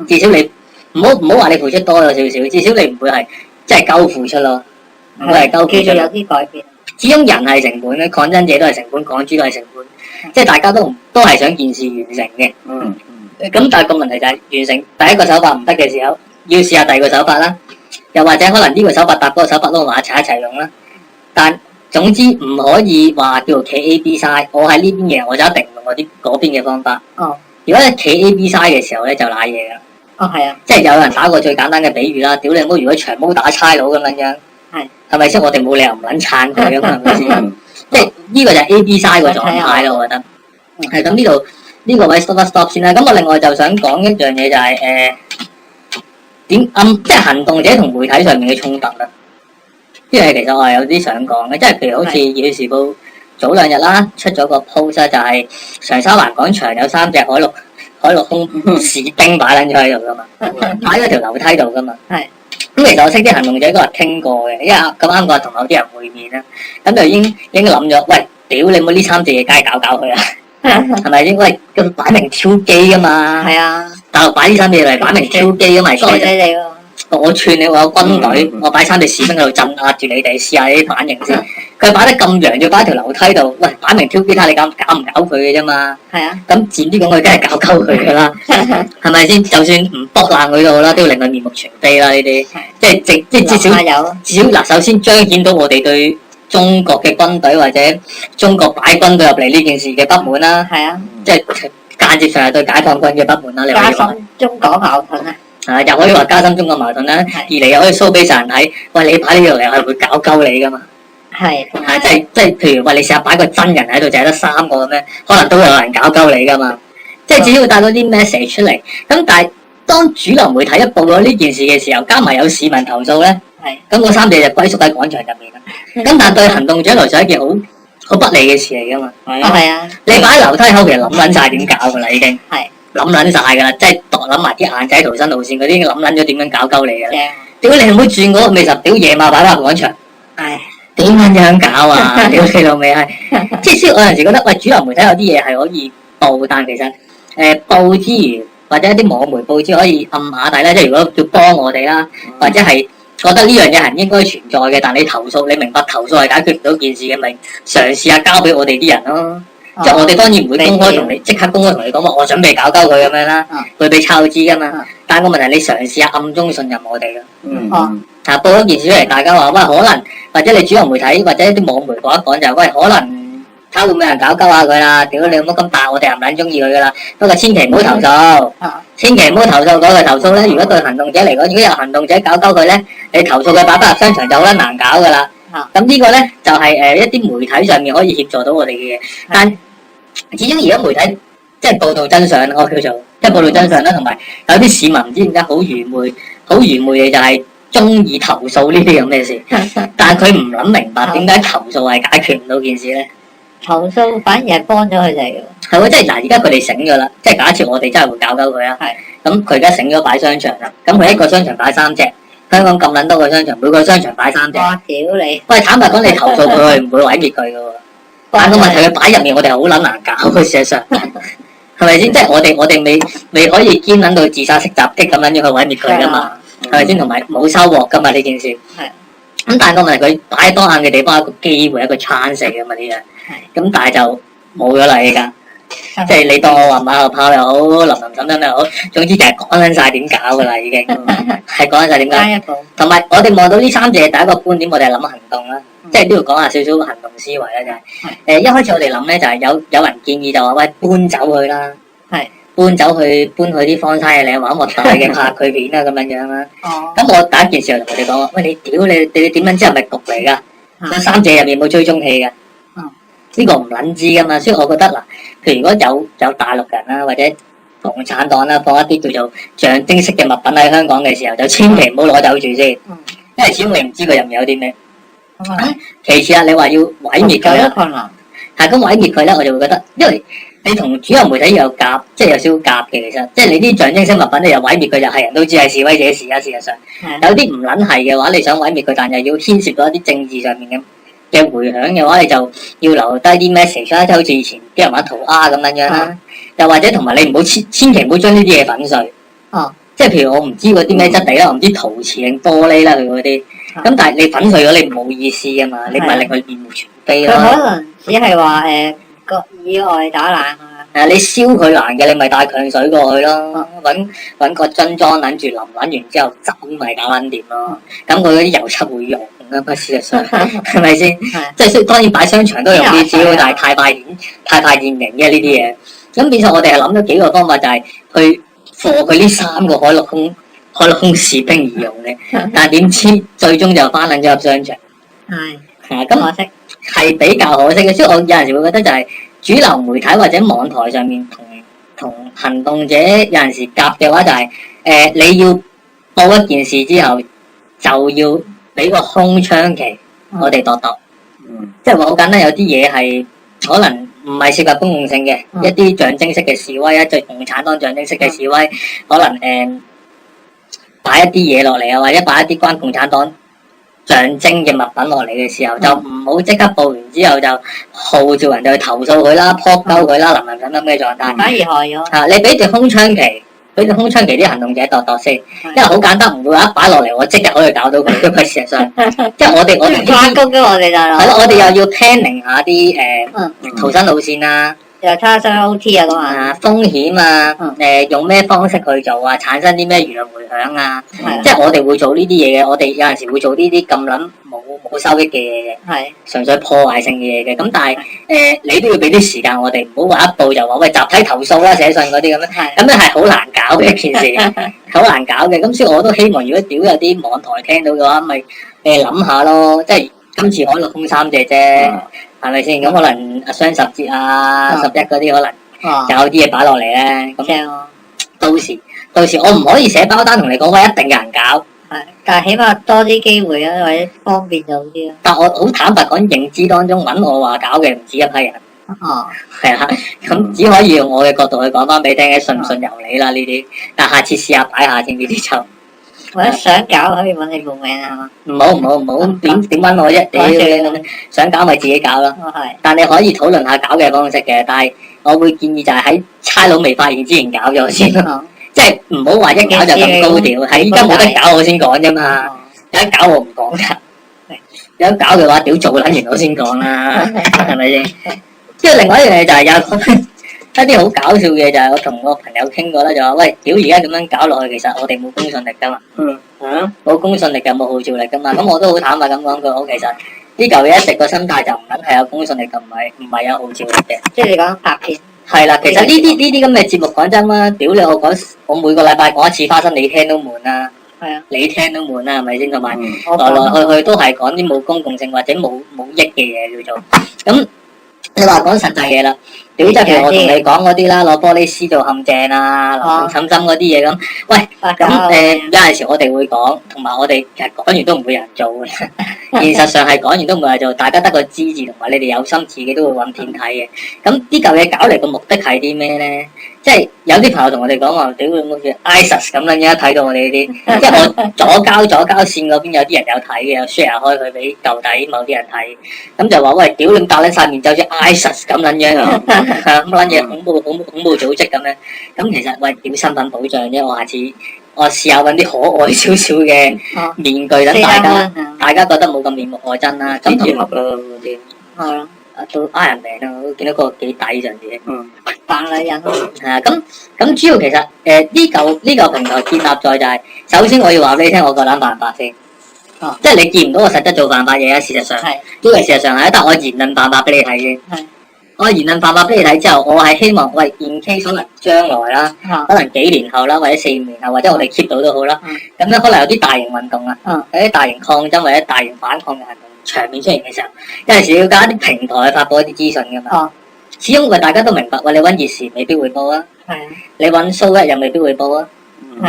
至少你唔好話你付出多咗少少，至少你唔會係即係夠付出咯，唔會係夠付出。叫做有啲改變。始終人係成本咧，抗爭者都係成本，港豬都係成本，即係大家都係想件事完成嘅。咁但係個問題就係完成第一個手法唔得嘅時候，要試下第二個手法啦。又或者可能呢個手法搭嗰個手法撈埋一齊用啦。但總之唔可以話叫做企 A B side，我喺呢邊嘅我就一定用我啲嗰邊嘅方法。如果你企 A B side 嘅時候咧就瀨嘢啦。係啊。即係有人打過最簡單嘅比喻啦，屌你如果長毛打差佬咁樣，係咪先？我哋冇理由唔撚撐佢啊嘛，係咪先？即係呢個就係 A B side 個狀態咯，我覺得。係咁呢個位 stop 先啦。咁我另外就想講一樣嘢就係即係行動者同媒體上面嘅衝突啦。呢樣嘢其實我係有啲想講嘅，即係譬如好似《熱血時報》早兩日啦出咗個 post 就係長沙灣廣場有3隻海陸空士兵擺撚咗喺度噶嘛，擺喺條樓梯度噶嘛。咁其實我識啲行動者嗰日傾過嘅，因為咁啱嗰日同某啲人會面啦，咁就已經諗咗，喂，屌你冇呢3隻嘢，梗係搞佢啦！係咪先？喂，咁擺明挑機噶嘛？係啊！大陸擺呢3隻嚟擺明挑機噶嘛？傻仔你喎！我串你，我有軍隊，我擺3隻士兵喺度鎮壓住你哋，試下你啲反應先。佢擺得咁揚，要擺喺條樓梯度，喂，擺明挑機，睇你搞唔搞佢嘅啫嘛？係啊！咁賤啲講，佢梗係搞鳩佢噶啦，係咪先？就算唔剝爛佢都好啦，都要令佢面目全非啦！呢啲即係至少嗱，首先彰顯到我哋對中國嘅軍隊或者中國擺軍隊入嚟呢件事嘅不滿啦，即係間接上係對解放軍嘅不滿啦。你可以話中港矛盾啊，又可以話加深中國矛盾啦。二嚟又可以 show 俾曬人睇，喂，你擺呢度嚟係會搞鳩你噶嘛？即係譬如話你試下擺個真人喺度，就係得3個咁樣，可能都有人搞鳩你噶嘛。即係只要帶到啲 message 出嚟，咁但係當主流媒體一報咗呢件事嘅時候，加埋有市民投訴咧。咁嗰3隻就歸宿喺廣場入面啦。咁但係對行動者來說係一件好不利嘅事嚟噶嘛。你擺喺樓梯口其實諗撚晒點搞噶啦，已經諗撚晒噶啦，即係諗埋啲眼仔逃生路線嗰啲，諗撚咗點樣搞鳩你噶啦。屌你唔好轉嗰個未實，屌夜晚擺翻廣場，點樣搞啊？屌你老味係，即係我有陣時覺得，喂，主流媒體有啲嘢係可以報，但其實報之餘或者一啲網媒報之可以暗下底咧，即係如果要幫我哋啦，或者係。覺得呢樣嘢係唔應該存在嘅，但你投訴，你明白投訴係解決唔到件事嘅，咪嘗試下交俾我哋啲人咯。即係我哋當然唔會公開同你即刻公開同你講話，我準備搞鳩佢咁樣啦，會俾抄知噶嘛。但係個問題，你嘗試下暗中信任我哋咯。報咗件事出嚟，大家話喂，可能或者你主流媒體或者啲網媒講一講就喂，可能睇會唔會有人搞鳩下佢啦？屌你有冇咁大，我哋又唔撚中意佢噶啦。不過千祈唔好投訴，千祈唔好投訴嗰個投訴咧。如果對行動者嚟講，如果有行動者搞鳩佢咧，你投訴佢擺不入商場就好撚難搞噶啦。咁呢個咧就係一啲媒體上面可以協助到我哋嘅嘢，但始終而家媒體即係報導真相，我叫做即係報導真相啦，同埋有啲市民唔知點解好愚昧嘅就係中意投訴呢啲咁嘅事，但係佢唔諗明白點解投訴係解決唔到件事咧？投訴反而係幫咗佢哋嘅。係喎，即係嗱，而家佢哋醒咗啦，即係假設我哋真係會搞鳩佢啦。咁佢而家醒咗擺商場啦，咁佢一個商場擺3隻，香港咁撚多個商場，每個商場擺3隻。哇！屌你！喂，坦白講，你投訴佢唔會毀滅佢嘅喎，但個問題佢擺入面，我哋係好撚難搞嘅，事實上係咪先？即係我哋未可以堅撚到自殺式襲擊咁撚樣去毀滅佢噶嘛？係咪先？同埋冇收穫噶嘛呢件事。咁但係個問題佢擺多眼嘅地方，一個機會，一個 chance 嘅嘛呢樣。咁但係就冇咗啦而家。即係你當我話馬後炮又好，林沈又好，總之就係講緊晒點搞噶啦，已經係講緊晒點搞。同埋我哋望到呢3隻，第一個觀點我哋係諗行動啦，即係都要講下少少行動思維啦，就係一開始我哋諗咧就係有人建議就話喂搬走佢啦，搬去啲荒山野嶺玩核突嘅拍佢片啊咁樣啦。咁我第一件事就同佢哋講話，喂你屌你點樣知係咪局嚟噶？嗰3隻入面冇追蹤器噶。呢個唔撚知噶嘛，所以我覺得嗱，譬如如果有大陸人啦，或者共產黨啦，放一啲叫做象徵式嘅物品喺香港嘅時候，就千祈唔好攞走住先，因為始終你唔知佢入面有啲咩。其次啊，你話要毀滅佢啦，係咁毀滅佢咧，我就會覺得，因為你同主流媒體有夾，即係有少少夾嘅，其實即係你啲象徵式物品你又毀滅佢，就係人都知係示威者事啊。事實上，有啲唔撚係嘅話，你想毀滅佢，但係要牽涉到一啲政治上面嘅迴響嘅話，你就要留低啲 message 啦，即係好似以前啲人玩塗鴉咁樣啦，又或者同埋你唔好千祈唔好將呢啲嘢粉碎。即係譬如我唔知嗰啲咩質地啦，我唔知陶瓷定玻璃啦，佢嗰啲。咁但係你粉碎咗，你冇意思啊嘛，你咪令佢面目全非咯。佢可能只係話個意外打爛啊。你燒佢爛嘅，你咪帶強水過去咯，揾個樽裝撚住淋撚完之後浸咪搞撚掂咯。咁佢嗰啲油漆會溶啊嘛，事實上係咪先？即係當然擺商場都用啲招，但係太快現形嘅呢啲嘢。咁變相我哋係諗咗幾個方法，就係去貨佢呢3個海陸空士兵而用嘅。但係點知最終就翻撚咗入商場。咁可惜係比較可惜嘅，所以我有陣時會覺得就係主流媒體或者網台上面同行動者有陣時夾嘅話，就係你要報一件事之後，就要俾個空窗期，我哋度。即係話好簡單，有啲嘢係可能唔係涉及公共性嘅，一啲象徵式嘅示威，即係共產黨象徵式嘅示威，可能擺一啲嘢落嚟啊，或者擺一啲關共產黨象徵嘅物品落嚟嘅時候，就唔好即刻報完之後就號召人哋去投訴佢啦、撲鳩佢啦、林咁嘅狀態。反而害咗。你俾條空窗期，啲行動者度先，因為好簡單，唔會話一擺落嚟我即日可以搞到佢，因為事實上，即係我哋翻工嘅我哋就係咯，我哋又要 planning 下啲逃生路線啊。又差生 OT 啊咁啊，風險啊，用咩方式去做啊，產生啲咩輿論迴響啊，即係我哋會做呢啲嘢嘅，我哋有陣時會做呢啲咁撚冇收益嘅嘢嘅，純粹破壞性嘅嘢嘅，咁但係你都要俾啲時間我哋，唔好話一步就話喂集體投訴啦，寫信嗰啲咁樣，咁樣係好難搞嘅一件事，好難搞嘅，咁所以我都希望如果屌有啲網台聽到嘅話，咪諗下咯，即係今次海陸空3隻啫。係咪先？咁可能雙十節啊、11嗰啲可能有啲嘢擺落嚟咧。咁到時我唔可以寫包單同你講話一定有人搞。但係起碼多啲機會啊，或者方便就好啲。但我好坦白講，認知當中揾我話搞嘅唔止一批人。係啦，咁只可以用我嘅角度去講翻俾你聽，信唔信由你啦呢啲。但下次試下擺下先呢啲就。或者想搞可以揾你報名啊？唔好，點揾我啫？屌，想搞咪自己搞咯。但你可以討論下搞嘅方式嘅，但係我會建議就係喺差佬未發現之前搞咗先咯。即係唔好話一搞就咁高調，係依家冇得搞我先講啫嘛。有得搞我唔講㗎，有得搞嘅話，屌做撚完我先講啦，係咪先？即係另外一樣嘢就係有一啲好搞笑嘅就係我同我朋友傾過啦，就話喂，屌而家咁樣搞落去，其實我哋冇公信力噶嘛，冇公信力又冇號召力噶嘛，咁我都好坦白咁講句，我其實呢嚿嘢一直個心態就唔撚係有公信力，就唔係有號召力嘅。即係你講拍片。係啦，其實呢啲咁嘅節目講真啦，屌你我每個禮拜講一次花生，你聽都悶啦。係啊，你聽都悶啦，係咪先？同埋我來來去去都係講啲冇公共性或者冇益嘅嘢叫做。咁你話講實際嘢啦，屌即係譬如我同你講嗰啲啦，攞玻璃絲做陷阱啊，攞枕針嗰啲嘢咁。喂，咁有陣時我哋會講，同埋我哋其實講完都唔會有人做嘅。現實上係講完都唔會有人做，大家得個知字，同埋你哋有心自己都會揾片睇嘅。咁呢嚿嘢搞嚟個目的係啲咩咧？即係有啲朋友同我哋講話，屌你好似 ISIS 咁樣，而家睇到我哋呢啲，即係我左交線嗰邊有啲人有睇嘅，有 share 開佢俾舊底某啲人睇，咁就話喂，屌你打撚晒面就好似 ISIS 咁撚樣啊，咁撚嘢恐怖組織咁樣，咁其實喂屌身份保障啫，我下次我試下揾啲可愛少少嘅面具，等大家覺得冇咁面目可憎啦，咁同埋嗰啲係咯。到 Iron Man 啊，我見到個幾抵上次。扮女人咯。係啊，咁主要其實呢嚿平台建立在就係，首先我要話俾你聽，我夠膽犯法先。即係你見唔到我實質做犯法嘢啊，事實上。係。呢個事實上係，但我言論犯法俾你睇先。係。我言論犯法俾你睇之後，我係希望喂 in case 可能將來啦，可能幾年後啦，或者4、5年後，或者我哋 keep 到都好啦。咁樣可能有啲大型運動啊，有啲大型抗爭或者大型反抗嘅行動場面出現嘅時候，有陣時要搞一啲平台去發佈一啲資訊噶嘛。始終喂大家都明白，喂你揾熱時未必會報啊，你揾 show 又未必會報啊，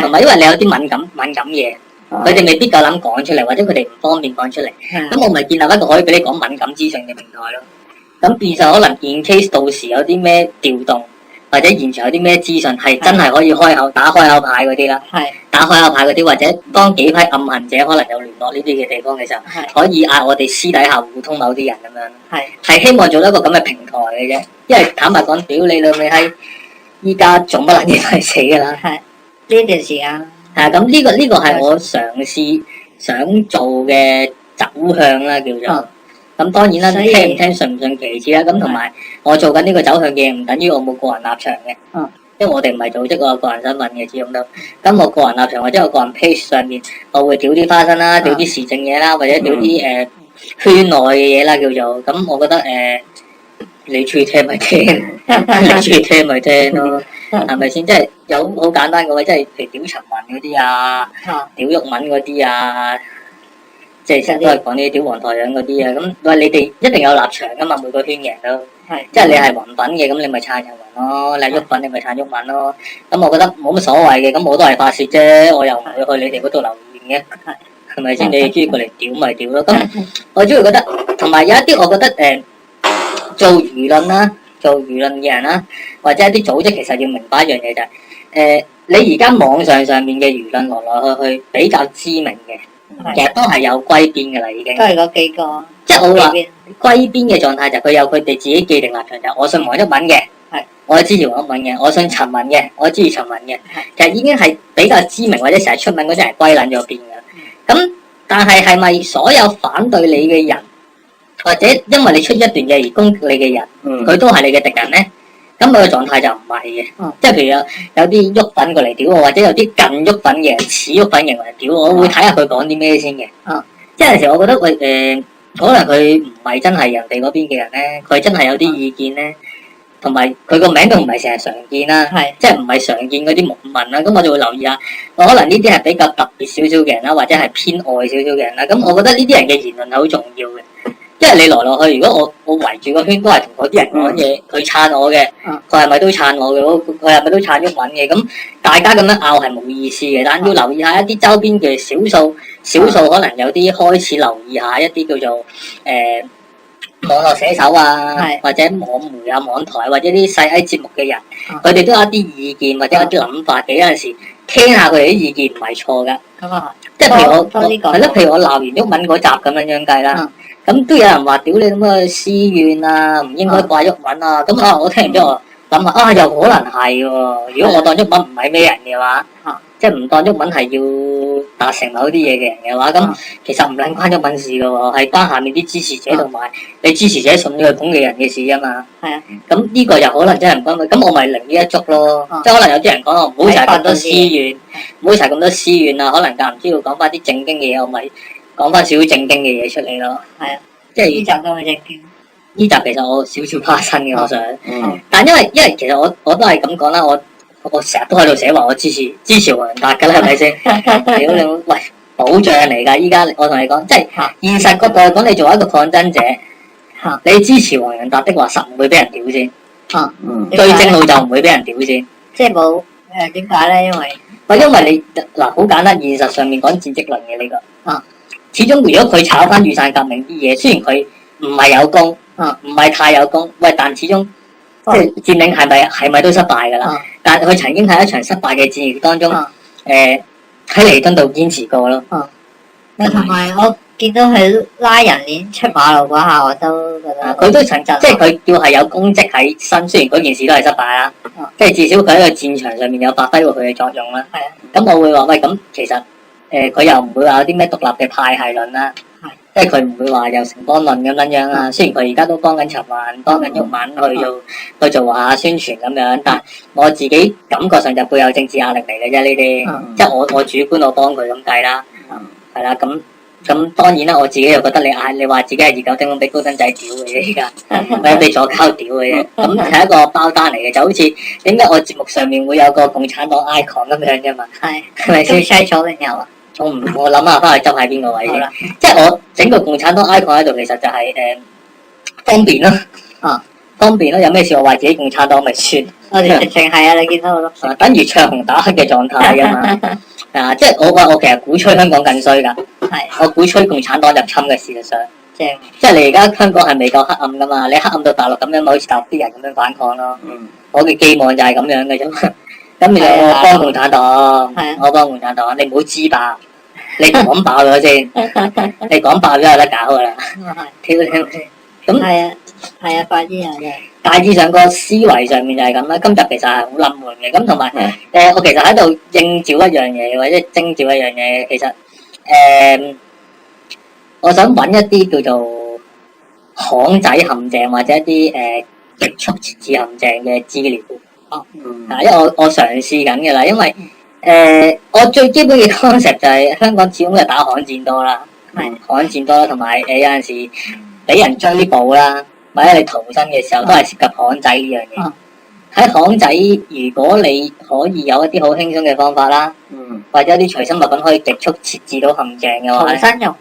同埋因為你有啲敏感嘢，佢哋未必夠膽講出嚟，或者佢哋唔方便講出嚟。咁我咪建立一個可以俾你講敏感資訊嘅平台咯。咁變相可能 in case 到時有啲咩調動，或者現場有啲咩資訊係真係可以打開口牌嗰啲啦。打開口牌嗰啲，或者當幾批暗行者可能有聯絡呢啲嘅地方嘅時候，可以嗌我哋私底下互通某啲人咁樣。係希望做一個咁嘅平台嘅啫。因為坦白講，屌你老味閪，依家做乜撚嘢係死㗎啦。呢段時間。係咁呢個係我嘗試想做嘅走向啦，叫做。咁當然啦，聽唔聽信唔信其次啦。咁同埋我做緊呢個走向嘅嘢，唔等於我冇個人立場嘅。因為我哋唔係組織，我有個人身份嘅，始終都。咁我個人立場或者我個人 page 上面，我會屌啲花生啦，屌啲時政嘢啦，或者屌啲圈內嘅嘢啦，叫做。咁我覺得你中意聽咪聽，你中意聽咪聽咯，係咪先？即係有好簡單嘅位，即係譬如屌陳文嗰啲啊，屌鬱文嗰啲啊。即係成日都係講啲屌黃台樣嗰啲啊，咁喂你哋一定有立場噶嘛，每個圈嘅人都，即係你係雲粉嘅，咁你咪撐人雲咯；你係鬱粉，你咪撐鬱粉咯。咁我覺得冇乜所謂嘅，咁我都係發泄啫，我又唔會去你哋嗰度留言嘅，係咪先？你哋中意過嚟屌咪屌咯。咁我主要覺得，同埋有一啲我覺得做輿論啦，做輿論嘅人啦，或者一啲組織，其實要明白一樣嘢就係，你而家網上面嘅輿論來來去去比較知名嘅。其實都係有歸邊嘅啦，已經都係嗰幾個。即係我話歸邊嘅狀態就係佢有佢哋自己既定立場，就係我信黃毓民嘅，我係支持黃毓民嘅；我信陳文嘅，我支持陳文嘅。其實已經係比較知名或者成日出名嗰啲人歸撚咗邊嘅啦。咁但係咪所有反對你嘅人，或者因為你出一段嘢而攻擊你嘅人，佢都係你嘅敵人咧？咁佢嘅狀態就唔係嘅，即係譬如有啲鬱粉過嚟屌我，或者有啲近鬱粉嘅人似鬱粉認為屌我，會睇下佢講啲咩先嘅。即係有時我覺得喂可能佢唔係真係人哋嗰邊嘅人咧，佢真係有啲意見咧，同埋佢個名都唔係成日常見啦，即係唔係常見嗰啲網民啦，咁我就會留意下，可能呢啲係比較特別少少嘅人啦，或者係偏愛少少嘅人啦，咁我覺得呢啲人嘅言論係好重要嘅。因為你來來去，如果我圍住個圈都係同嗰啲人講嘢，佢撐我嘅，佢係咪都撐我嘅？佢係咪都撐鬱文嘅？咁大家咁樣拗係冇意思嘅，但要留意下一啲周邊嘅少數可能有啲開始留意下一啲叫做網絡寫手啊，或者網媒啊、網台或者啲細 A 節目嘅人，佢哋都有一啲意見或者有啲諗法嘅，有陣時聽下佢哋啲意見唔係錯噶。咁啊，即係譬如我係咯，譬如我鬧完鬱文嗰集咁樣計啦。咁都有人話屌你咁嘅私怨啊，唔應該怪鬱文啊。咁我聽完之後諗下又可能係喎。如果我當鬱文唔係咩人嘅話，即係唔當鬱文係要達成某啲嘢嘅人嘅話，咁其實唔撚關鬱文事嘅喎，係關下面啲支持者同埋你支持者信你去捧嘅人嘅事啊嘛。咁呢個又可能真係唔關佢，咁我咪零呢一足咯。即係可能有啲人講我唔好成日咁多私怨，唔好成日咁多私怨啊。可能間唔中要講翻啲正經嘅嘢，我咪講翻少少正經嘅嘢出嚟咯。即係呢集都係正經。呢集其實我少少花生嘅，我想。但因為其實我都係咁講啦，我我成日都喺度寫話我支持黃仁達㗎啦，係咪先？屌你，喂，保障嚟㗎！依家我同你講，即係現實角度嚟講，你作為一個抗爭者，你支持黃仁達的話，實唔會俾人屌先。對正路就唔會俾人屌先。即係冇點解咧？因為你嗱好簡單，現實上面講戰績論嘅呢個。始終如果佢炒翻雨傘革命啲嘢，雖然佢唔係有功，唔係太有功，喂，但始終即係佔領係咪都失敗㗎啦？但係佢曾經喺一場失敗嘅戰役當中，喺彌敦道堅持過咯。同埋我見到佢拉人鏈出馬路嗰下，我都覺得佢都曾即係佢叫係有功績喺身，雖然嗰件事都係失敗啦，即係至少佢喺個戰場上面有發揮過佢嘅作用啦。咁我會話喂，咁其實佢又唔會話有啲咩獨立嘅派系論啦，即係佢唔會話有城邦論咁樣啦。雖然佢而家都幫緊陳雲、幫緊毓民去做下宣傳咁樣，但我自己感覺上就會有政治壓力嚟嘅啫。呢啲即係我主觀我幫佢咁計啦，係啦。咁當然啦，我自己又覺得你話自己係熱狗丁，俾高登仔屌嘅啫，而家或者俾左膠屌嘅啫。咁係一個包單嚟嘅，就好似點解我節目上面會有個共產黨 icon 咁樣啫嘛？係咪先？share 咗定有啊？我諗下翻去執喺邊個位先。即係我整個共產黨 icon 喺度，其實就係方便咯。方便咯，有咩事我話自己共產黨咪算。我哋直情係啊，你見到我咯。等於唱紅打黑嘅狀態㗎嘛。即係我其實鼓吹香港更衰㗎。我鼓吹共產黨入侵嘅，事實上。即係你而家香港係未夠黑暗㗎嘛？你黑暗到大陸咁樣，咪好似大陸啲人咁樣反抗咯。我嘅寄望就係咁樣嘅啫。咁我幫共產黨，我幫共產黨，你唔好知爆，你講爆咗先。你講爆咗有得搞㗎啦。咁係啊，快啲啊！大致上個思維上面就係咁啦。今集其實係好冧悶嘅，咁同埋我其實喺度應召一樣嘢，或者徵召一樣嘢。其實我想揾一啲叫做巷仔陷阱或者一啲極速設置陷阱嘅資料。因為我嘗試緊嘅啦，因為我最基本嘅 concept 就係香港始終係打巷戰多啦，巷戰多啦，同埋有陣時俾人追捕啦。或者你逃生嘅時候都係涉及巷仔呢樣嘢。喺巷仔，如果你可以有一啲好輕鬆嘅方法啦，或者一啲隨身物品可以極速設置到陷阱嘅話，逃生用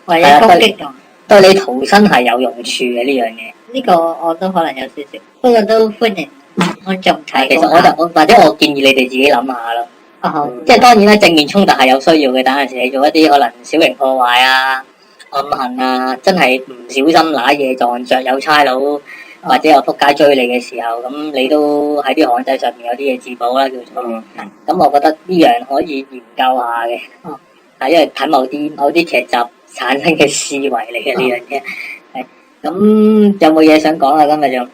或者攻擊用，對你逃生係有用處嘅呢樣嘢。呢個我都可能有少少，不過都歡迎觀眾睇。其實或者我建議你哋自己諗下咯。即係當然啦，正面衝突係有需要嘅，但係有時你做一啲可能小型破壞啊、暗行啊，真係唔小心揦嘢撞着有差佬或者有仆街追你嘅時候，咁你都喺啲巷仔上面有啲嘢自保啦，叫做。咁我覺得呢樣可以研究下嘅。因為睇某啲劇集產生嘅思維嚟嘅呢樣嘢。咁有冇嘢想講啊？今日就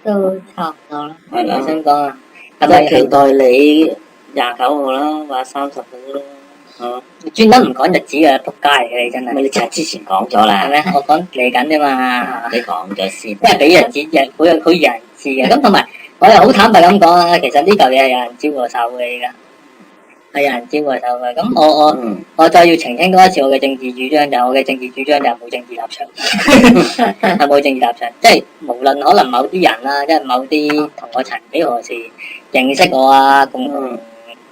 都差唔多啦。係咪想講啊？係咪期待你29號啦，或者30號啦？專登唔講日子嘅仆街嚟嘅，你真係。你就係之前講咗啦，係咩？我講嚟緊啫嘛。你講咗先。因為俾人知，好有人知嘅。咁同埋我又好坦白咁講啊，其實呢嚿嘢係有人招過手嘅，而家係有人招過手嘅。咁我再要澄清多一次我嘅政治主張，就係我嘅政治主張就係冇政治立場，係冇政治立場。即係無論可能某啲人啦，即係某啲同我曾幾何時認識我啊，共同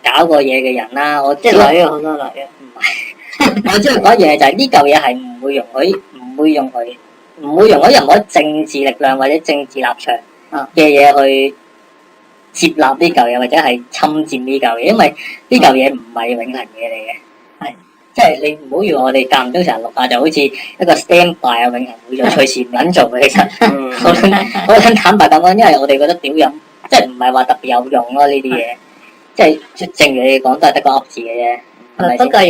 搞過嘢嘅人啦，我即係女好多女嘅。唔係，我只係講嘢就係呢嚿嘢係唔會容許任何政治力量或者政治立場嘅嘢去接納呢嚿嘢，或者係侵佔呢嚿嘢，因為呢嚿嘢唔係永恆嘢嚟嘅。即係你唔好以為我哋間唔中成日錄下就好似一個 standby 啊，永恆會就隨時唔撚做嘅。其實我撚坦白咁講，因為我哋覺得屌飲即係唔係話特別有用咯呢啲嘢。即係正如你講，都係得個噏字嘅啫。不過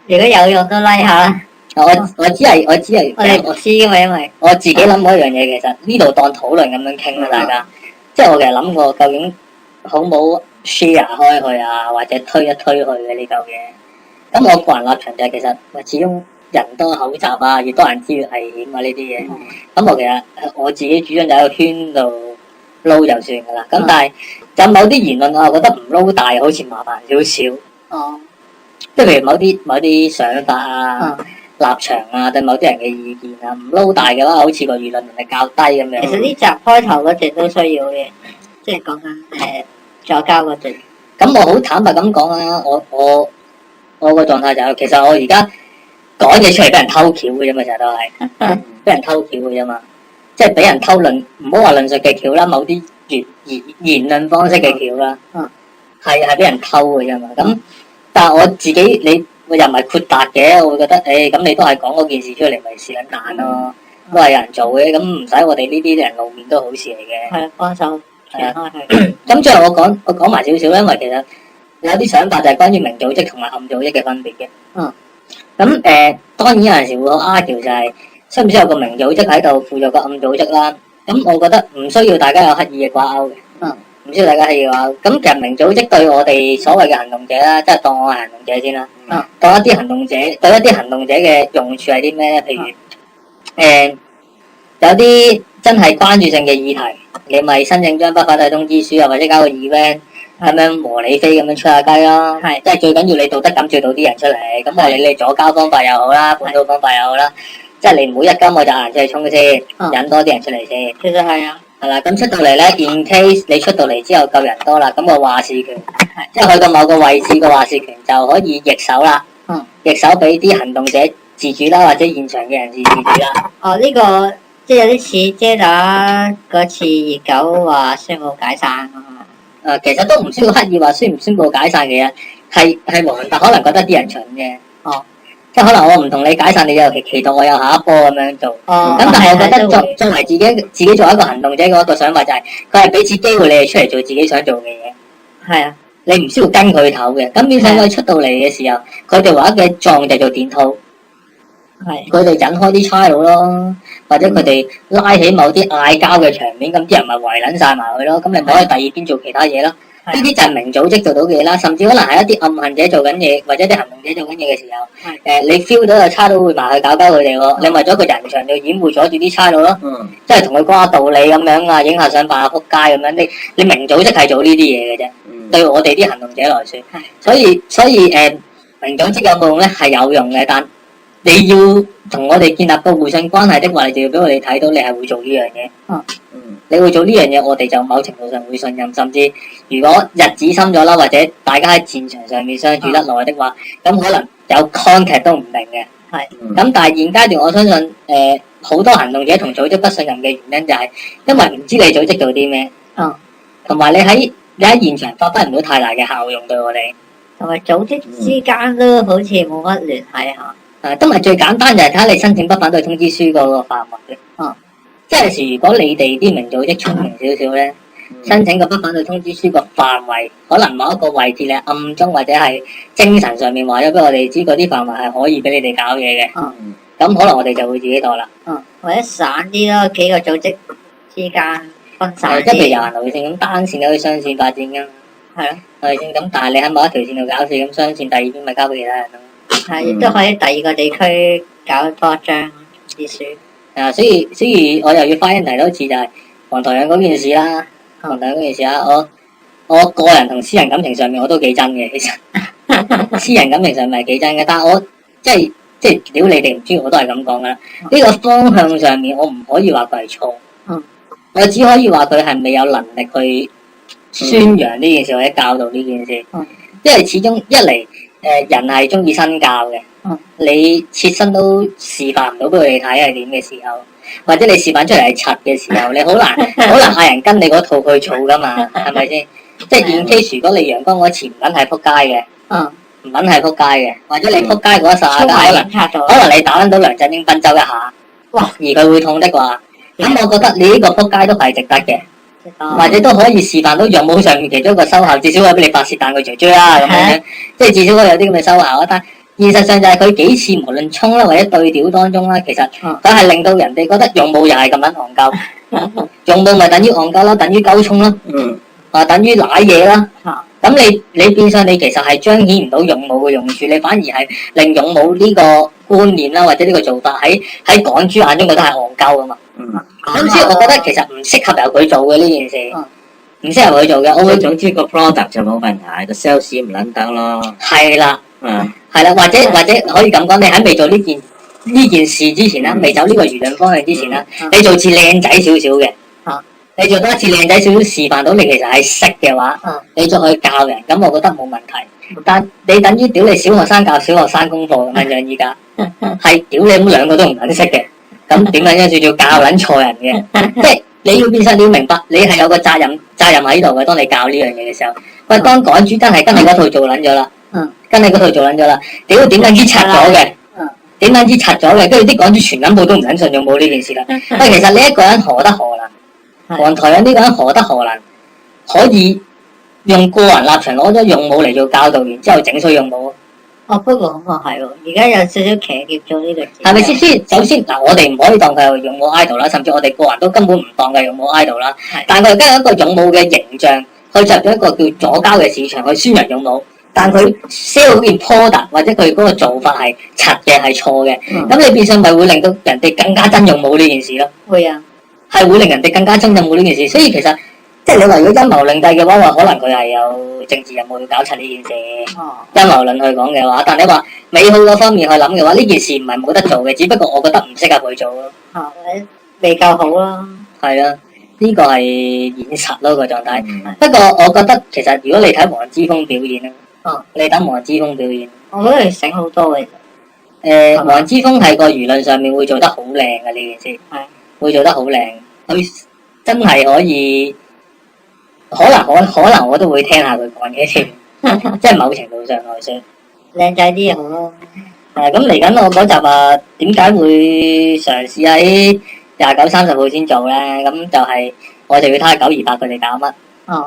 如果有用都 like 下啦。我只係我哋唔知㗎嘛，因為我自己諗過一樣嘢，其實呢度當討論咁樣傾啦，大家。即係我其實諗過，究竟好冇 share 開去啊，或者推一推去嘅呢嚿嘢。咁我個人立場就係其實，始終人多口雜啊，越多人知越危險啊呢啲嘢。咁我其實我自己主張就喺個圈度撈就算噶啦。咁但係有某啲言論我覺得唔撈大好似麻煩少少。即係譬如某啲想法啊、立場啊，對某啲人嘅意見啊，唔撈大嘅話，好似個輿論能力較低咁樣。其實呢集開頭嗰段都需要嘅，即係講緊左膠嗰段。咁我好坦白咁講啊，我個狀態就係其實我而家講嘢出嚟俾人偷橋嘅啫嘛，成日都係俾人偷橋嘅啫嘛，即係俾人偷論，唔好話論述嘅橋啦，某啲言論方式嘅橋啦，係俾人偷嘅啫嘛。咁但係我自己我又唔係豁達嘅，我會覺得咁你都係講嗰件事出嚟，咪試撚蛋咯，都係有人做嘅，咁唔使我哋呢啲人露面都好事嚟嘅。係幫手傳開去。咁最後我講埋少少啦，因為其實有啲想法就係關於明組織同埋暗組織嘅分別嘅。咁當然有陣時會argue就係需唔需要有個明組織喺度輔助個暗組織啦。咁我覺得唔需要大家有刻意嘅掛鈎嘅。唔需要大家刻意嘅掛鈎。咁其實明組織對我哋所謂嘅行動者啦，即係當我係行動者先啦。當一啲行動者對一啲行動者嘅用處係啲咩咧？譬如有啲真係關注性嘅議題，你咪申請張不反對通知書啊，或者搞個 event 咁樣和理非咁樣出下街咯。係，即係最緊要你道德感召到啲人出嚟。咁我理你左膠方法又好啦，本土方法又好啦，即係你唔好一金我就硬出去衝先，引多啲人出嚟先。其實係啊。係啦，咁出到嚟咧 ，in case 你出到嚟之後夠人多啦，咁個話事權，即係去到某個位置個話事權就可以易手啦。易手俾啲行動者自主啦，或者現場嘅人士自主啦。呢個即係有啲似遮打嗰次熱狗話宣佈解散啊嘛。其實都唔需要刻意話宣唔宣佈解散嘅嘢，係無人，但可能覺得啲人蠢嘅。即係可能我唔同你解散，你就期待我有下一波咁樣做。咁但係我覺得作為自己做一個行動者嘅一個想法就係，佢係俾次機會你哋出嚟做自己想做嘅嘢。係啊，你唔需要跟佢頭嘅。咁變相佢出到嚟嘅時候，佢哋唯一嘅作用就做電套。佢哋引開啲差佬咯，或者佢哋拉起某啲嗌交嘅場面，咁啲人咪圍撚晒埋佢咯。咁你咪可以第二邊做其他嘢咯。呢啲就係明組織做到嘅嘢啦，甚至可能係一啲暗行者做緊嘢，或者啲行動者做緊嘢嘅時候，你 feel 到有差佬會埋去搞交佢哋喎，你為咗個人牆就掩護阻住啲差佬咯，即係同佢講下道理咁樣啊，影下相扮下仆街咁樣，你明組織係做呢啲嘢嘅啫，對我哋啲行動者來說，所以明組織有冇用咧？係有用嘅，但你要同我哋建立個互信關係的話，你就要俾我哋睇到你係會做呢樣嘢。你會做呢樣嘢，我哋就某程度上會信任，甚至如果日子深咗啦，或者大家喺戰場上面相處得耐的話，咁可能有 contact 都唔定嘅。咁但係現階段我相信好多行動者同組織不信任嘅原因就係因為唔知你組織做啲咩，同埋你喺現場發揮唔到太大嘅效用對我哋，同埋組織之間都好似冇乜聯繫嚇。都係最簡單就係睇下你申請不反對通知書嗰個範圍嘅。即係如果你哋啲明組織聰明少少咧，申請個不反對通知書個範圍，可能某一個位置你暗中或者係精神上面話咗俾我哋知嗰啲範圍係可以俾你哋搞嘢嘅。咁可能我哋就會自己度啦。或者散啲咯，幾個組織之間分散啲。一條遊行路線咁單線可以雙線發展㗎。係咯。係先咁，但係你喺某一條線度搞事，咁雙線第二邊咪交俾其他人咯。係，亦都可以第二個地區搞多張資書。所以我又要翻一提多次就係黃台仰嗰件事啦，我個人同私人感情上面我都幾真嘅，其實私人感情上面係幾真嘅，但係我即係屌你哋唔知我都係咁講噶啦。呢個方向上面我唔可以話佢係錯，我只可以話佢係未有能力去宣揚呢件事或者教導呢件事，因為始終一嚟人係中意身教嘅。你切身都示範唔到俾佢哋睇係點嘅時候，或者你示範出嚟係柒嘅時候，你好難嗌人跟你嗰套去做噶嘛，係咪先？即係 in case 如果你陽光嗰次唔撚係撲街嘅，唔撚係撲街嘅，或者你撲街嗰一剎那可能你打撚到梁振英賓州一下，哇！而佢會痛的話，咁我覺得你呢個撲街都係值得嘅，或者都可以示範到勇武上面其中一個收效，至少可以俾你發泄彈佢嘴嘴啦咁樣，即係至少可以有啲咁嘅收效。但現實上就係佢幾次無論衝啦或者對調當中啦，其實佢係令到人哋覺得勇武又係咁撚戇鳩，勇武咪等於戇鳩啦，等於鳩衝啦，等於瀨嘢啦。咁你變相你其實係彰顯唔到勇武嘅用處，你反而係令勇武呢個觀念啦或者呢個做法喺港豬眼中覺得係戇鳩啊嘛。咁所以我覺得其實唔適合由佢做嘅呢件事，唔適合佢做嘅。我會總之個 product 就冇問題，個 sales 唔撚得咯。係啦。係啦，或者可以咁講，你喺未做呢件事之前啦，未走呢個輿論方向之前啦，你做次靚仔少少嘅，你做多一次靚仔少少示範到你其實係識嘅話，你再去教人，咁我覺得冇問題。但你等於屌你小學生教小學生功課咁樣樣，依家係屌你咁兩個都唔撚識嘅，咁點樣樣叫做教撚錯人嘅？即係你要變相你要明白，你係有個責任喺度嘅。當你教呢樣嘢嘅時候，喂，當改主真係跟你嗰套做撚咗啦，跟你嗰套做撚咗啦，屌點撚知拆咗嘅？點撚知拆咗嘅？跟住啲港主全撚部都唔撚信用武呢件事啦。喂，其實你一個人何德何能？黃台仰呢個人何德何能？可以用個人立場攞咗用武嚟做教導員之後整衰用武？哦，不過咁啊係喎，而家有少少騎劫咗呢個字。係咪先？首先嗱，我哋唔可以當佢係勇武 idol 啦，甚至我哋個人都根本唔當佢係勇武 idol 啦。但佢而家有一個勇武嘅形象，去入咗一個叫左膠嘅市場去宣揚勇武。但佢 sell 嗰件 product 或者佢嗰個做法係柒嘅，係錯嘅。咁你變相咪會令到人哋更加憎勇武呢件事咯？會啊，係會令人哋更加憎勇武呢件事。所以其實即係你話如果陰謀論計嘅話，可能佢係有政治任務要搞柒呢件事。陰謀論去講嘅話，但你話美好嗰方面去諗嘅話，呢件事唔係冇得做嘅，只不過我覺得唔適合去做咯。未夠好咯。係啊，呢個係現實咯個狀態。不過我覺得其實如果你睇黃之鋒表演咧，你等黃之鋒表演，我覺得佢醒好多嘅。黃之鋒係個輿論上面會做得好靚嘅呢件事，會做得好靚。佢真係可以，可能我都會聽下佢講嘢添，即係某程度上來說，靚仔啲好咯。咁嚟緊我嗰集啊，點解會嘗試喺29、30號先做咧？咁就係我就要睇下928佢哋搞乜。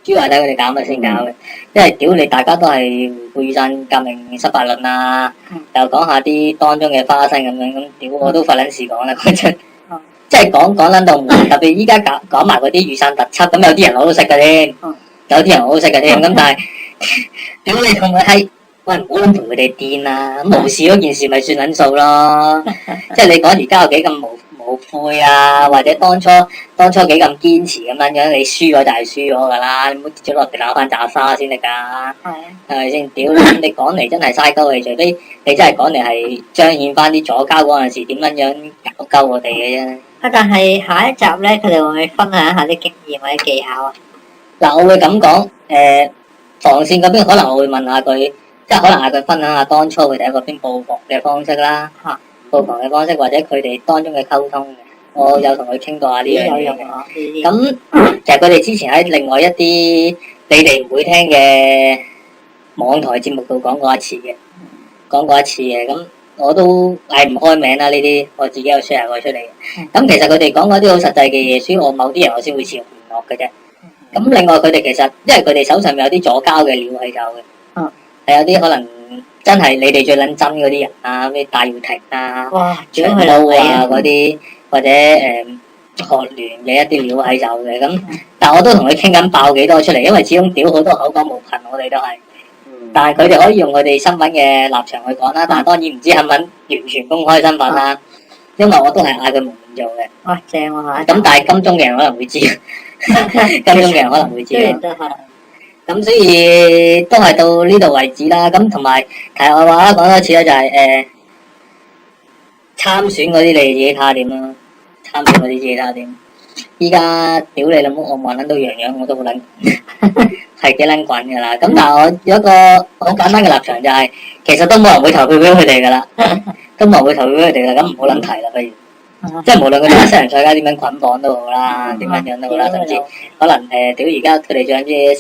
主要係睇佢哋搞乜先搞嘅，因為屌你大家都係回顧雨傘革命失敗論啊，又講下啲當中嘅花生咁樣，咁屌我都費撚事講啦，即係講撚到悶，特別依家講埋嗰啲雨傘特輯，咁有啲人我都識嘅添，有啲人我都識嘅添，咁但係屌你同佢係，喂唔好撚同佢哋癲啦，咁無視嗰件事咪算撚數咯，即係你講而家有幾咁無悔啊，或者當初幾咁堅持咁樣樣，你輸咗就係輸咗噶啦，你唔好跌咗落地攞翻扎沙先得噶，係咪先？屌你講嚟真係嘥鳩氣，除非你真係講嚟係彰顯翻啲左膠嗰陣時點樣樣搞鳩我哋嘅啫。但係下一集咧，佢哋會唔會分享一下啲經驗或者技巧啊？嗱，我會咁講，防線嗰邊可能我會問下佢，即係可能嗌佢分享下當初佢哋喺嗰邊佈局嘅方式啦。布防嘅方式或者佢哋當中嘅溝通嘅，我有同佢傾過下呢樣嘢嘅。咁其實佢哋之前喺另外一啲你哋唔會聽嘅網台節目度講過一次嘅，咁我都嗌唔開名啦，呢啲我自己有 share 過出嚟。咁其實佢哋講嗰啲好實際嘅嘢，所以我某啲人我先會持聯絡嘅啫。咁另外佢哋其實因為佢哋手上面有啲左膠嘅料喺度嘅，係有啲可能。真係你哋最撚憎嗰啲人啊，咩戴耀廷啊、長毛啊嗰啲，或者學聯嘅一啲料喺手嘅咁，但係我都同佢傾緊爆幾多出嚟，因為始終屌好多口講無憑，我哋都係，但係佢哋可以用佢哋身份嘅立場去講啦，但係當然唔知係咪完全公開身份啦，因為我都係嗌佢蒙面做嘅。哇，正喎！咁但係金鐘嘅人可能會知，金鐘嘅人可能會知。咁所以都係到呢度為止啦。咁同埋題外話啦，講多次啦，就係參選嗰啲你自己睇下點啦。參選嗰啲自己睇下點。依家屌你老母，我望撚到樣樣我都好撚，係幾撚滾㗎啦。咁但係我有一個好簡單嘅立場就係，其實都冇人會投票俾佢哋㗎啦，都冇人會投票俾佢哋㗎。咁唔好撚提啦，不如。即係無論佢哋西人菜街點樣捆綁都好啦，點樣樣都好啦，甚至可能屌而家佢哋仲有啲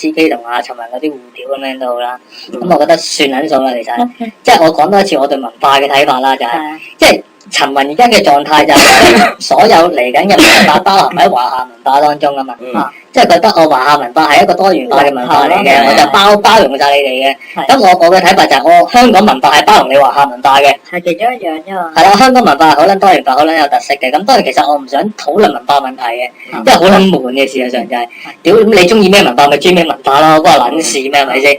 CK 同阿陳文嗰啲互屌咁樣都好啦。咁我覺得算撚數啦，其實即係我講多一次我對文化嘅睇法啦，就係即係陳文而家嘅狀態就係所有嚟緊嘅文化包含喺華夏文化當中啊嘛。即係覺得我華夏文化係一個多元化嘅文化嚟嘅，我就包容晒你哋嘅。咁我嘅睇法就係我香港文化係包容你華夏文化嘅，係其中一樣啫嘛。係啦，香港文化係好撚多元化，好撚有特色嘅。咁當然其實我唔想討論文化問題嘅，因為好撚悶嘅，事實上就係屌你中意咩文化咪中意咩文化咯，關我撚事咩係咪先？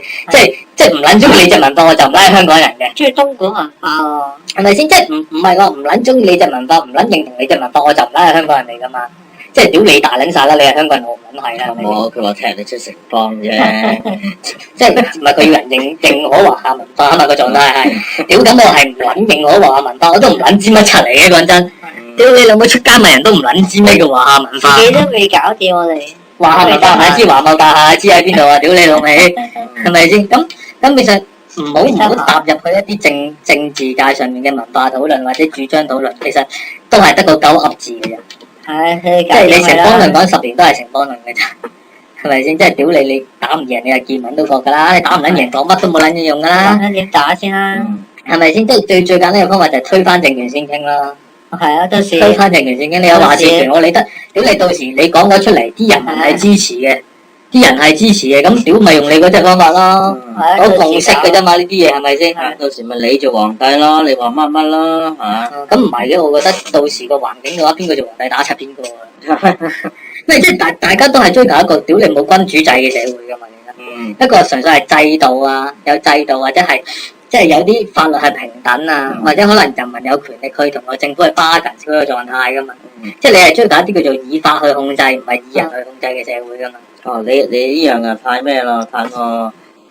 即係唔撚中意你隻文化我就唔係香港人嘅。中意東莞文化喎，係咪先？即係唔係我唔撚中意你隻文化，唔撚認同你隻文化我就唔係香港人嚟㗎嘛。即係屌你大撚晒啦！你係香港人，我唔撚係啦。佢話踢你出城邦啫，即係唔係佢要人認可華夏文化啊嘛？個狀態係屌咁，我係唔撚認可華夏文化，我都唔撚知乜柒嚟嘅講真。屌你老母出街問人都唔撚知咩叫華夏文化。自己都未搞掂我哋。華夏文化唔係知華茂大廈，知喺邊度啊？屌你老味，係咪先？咁其實唔好踏入去一啲政治界上面嘅文化討論或者主張討論，其實都係得個鳩噏字嘅啫。係，即係你城邦論講10年都係城邦論嘅啫，係咪先？即係屌你打唔贏你係見聞都覺㗎啦，你打唔撚贏講乜都冇撚嘢用㗎啦。點打先啦？係咪先？即係最簡單嘅方法就係推翻政權先傾啦。係啊，到時推翻政權先傾，你有話事權，我理得。屌你到時你講咗出嚟，啲人係支持嘅，咁屌咪用你嗰隻方法咯。攞共識嘅啫嘛，呢啲嘢係咪先？到時咪你做皇帝咯，你話乜乜咯嚇。咁唔係嘅，我覺得到時個環境嘅話，邊個做皇帝打柒邊個啊？咩即係大家都係追求一個屌你冇君主制嘅社會㗎嘛，一個純粹係制度啊，有制度或者係。即係有啲法律係平等啊，或者可能人民有權力去同個政府係巴緊嗰個狀態噶嘛。即係你係追求一啲叫做以法去控制，唔係以人去控制嘅社會噶嘛。哦，你呢樣啊太咩咯？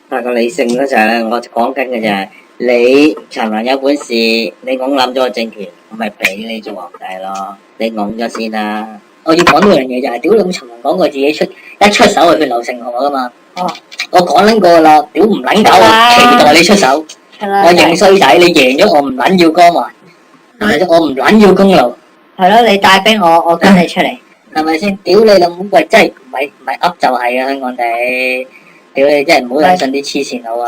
太過理性咯，就係我講緊嘅就係你陳雲有本事，你拱冧咗個政權，我咪俾你做皇帝咯。你拱咗先啦。我要講呢樣嘢就係，屌你陳雲講過自己一出手係血流成河噶嘛。我講撚過啦，屌唔撚搞，期待你出手。我認衰仔，你贏咗我唔撚要光環，係咪先？我唔撚要功勞。係咯，你帶兵我跟你出嚟，係咪先？屌你老母！喂，真係唔係噏就係啊！香港地，屌你真係唔好相信啲黐線佬啊！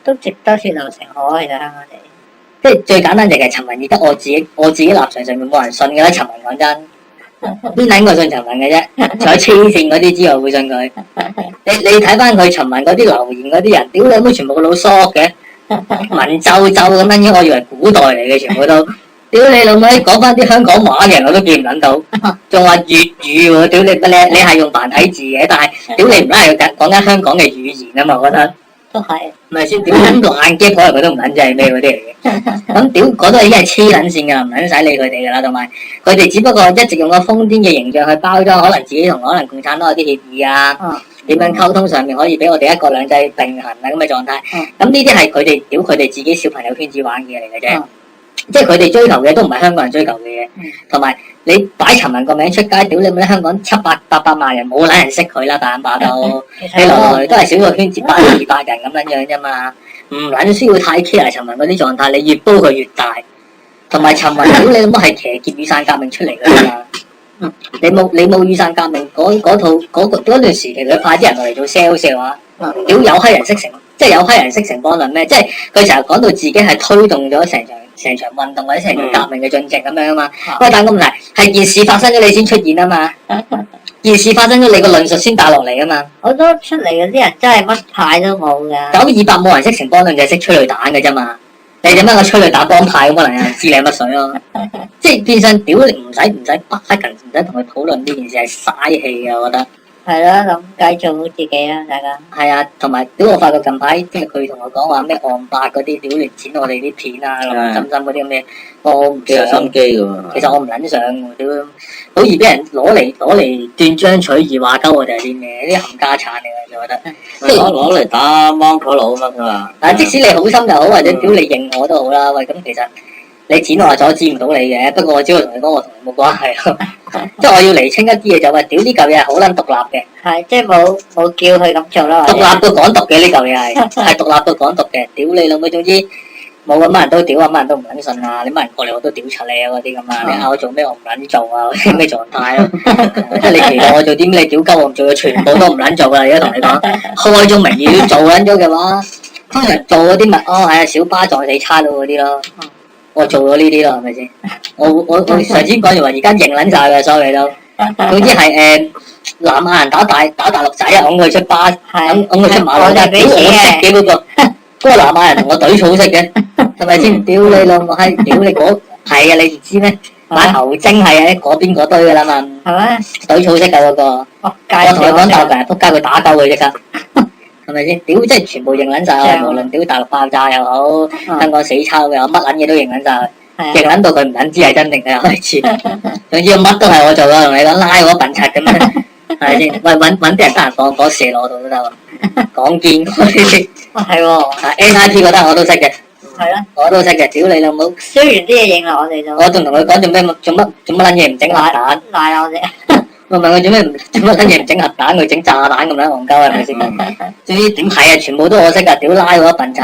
都值得血流成河，其實香港地。即係最簡單就係陳雲，而家我自己立場上面冇人信嘅啦。陳雲講真，邊撚個信陳雲嘅啫？除咗黐線嗰啲之外，會信佢。你睇翻佢陳雲嗰啲留言嗰啲人，屌你老母全部個腦縮嘅。文縐縐咁樣樣，我以為古代嚟嘅，全部都屌你老味，講翻啲香港話嘅人我都見唔撚到，仲話粵語喎，屌你你係用繁體字嘅，但係屌你唔係講緊香港嘅語言啊嘛，我覺得都係，咪先屌咁爛機，可能佢都唔撚知係咩嗰啲嚟嘅，咁屌嗰度已經係黐撚線㗎啦，唔撚使理佢哋㗎啦，同埋佢哋只不過一直用個瘋癲嘅形象去包裝，可能自己同可能共產黨有啲協議啊。點樣溝通上面可以俾我哋一國兩制並行啊咁嘅狀態？咁呢啲係佢哋屌佢哋自己小朋友圈子玩嘅嘢嚟嘅啫，即係佢哋追求嘅都唔係香港人追求嘅嘢。同埋你擺陳雲個名出街，屌你咪香港800萬人冇撚人識佢啦，大眼把都你來來都係少個圈子100-200人咁樣啫嘛，唔撚需要太 care 陳雲嗰啲狀態，你越煲佢越大。同埋陳雲屌你咁係騎劫雨傘革命出嚟㗎嘛。你冇雨傘革命嗰段時期，佢派啲人落嚟做 sales 話，屌有閪人識成，即係有閪人識城邦論咩？即係佢成日講到自己係推動咗成場運動或者成場革命嘅進程咁樣啊嘛。喂，但係個問題係件事發生咗你先出現啊嘛，件事發生咗你個論述先打落嚟啊嘛。好多出嚟嗰啲人真係乜派都冇㗎。928冇人識城邦論，就係識催淚彈嘅啫嘛。你點解個催淚打幫派咁可能有人知你乜水咯？即係變相屌你唔使巴緊，唔使同佢討論呢件事係嘥氣嘅，我覺得。係啦，咁繼續好自己啦，大家。係啊，同埋屌我發覺近排即係佢同我講話咩岸八嗰啲屌你剪我哋啲片啊，浸嗰啲咁嘅，我唔上心機㗎喎。其實我唔撚上喎，屌好易俾人攞嚟斷章取義話鳩我哋係啲咩？啲冚家產嚟嘅，我覺得。即係攞嚟打芒果佬啊嘛，佢話。但即使你好心就好，或者屌你認我都好啦，喂咁其實。你剪我話阻止唔到你嘅，不過我只會同你講，我同你冇關係咯。即係我要釐清一啲嘢就話，屌呢嚿嘢係好撚獨立嘅。係，即係冇叫佢咁做啦。獨立到港獨嘅呢嚿嘢係獨立到港獨嘅。屌你老母，總之冇咁乜人都屌啊，乜人都唔撚信啊，你乜人過嚟我都屌柒你啊嗰啲咁啊。你嗌我做咩我唔撚做啊，嗰啲咩狀態咯。即係你期待我做啲咩，你屌鳩我唔做嘅，全部都唔撚做啦。而家同你講，開咗名義要做撚咗嘅話，通常做嗰啲咪係啊小巴撞死差佬嗰啲咯。我做咗呢啲咯，係咪先？我上次講完話，而家認撚晒嘅所有嘢都，總之係南亞人打大陸仔啊，拱佢出巴，拱佢出馬路，屌我識嘅嗰個南亞人同我懟草識嘅，係咪先？屌你老母閪，屌你嗰係啊！你唔知咩？買牛精係啊，嗰邊嗰堆噶啦嘛，係咪？懟草識㗎嗰個，我同佢講大陸人撲街，佢打鳩佢即刻。係咪先？屌，即係全部認撚晒，無論屌大陸爆炸又好，香港死抄又好，乜撚嘢都認撚晒，認撚到佢唔撚知係真定係開始。總之乜都係我做啦，同你講拉我笨柒咁樣，係咪先？喂，揾啲人得閒講射攞到都得喎，講堅嗰啲。係喎，NIP 嗰單我都識嘅。係咯，我都識嘅，屌你老母！燒完啲嘢影落我哋就我仲同佢講做乜撚嘢唔整核彈？賴我哋。我問佢做乜撚嘢唔整核彈，佢整炸彈咁樣戇鳩係咪先？總之點係啊，全部都我識噶，屌拉我一笨柒。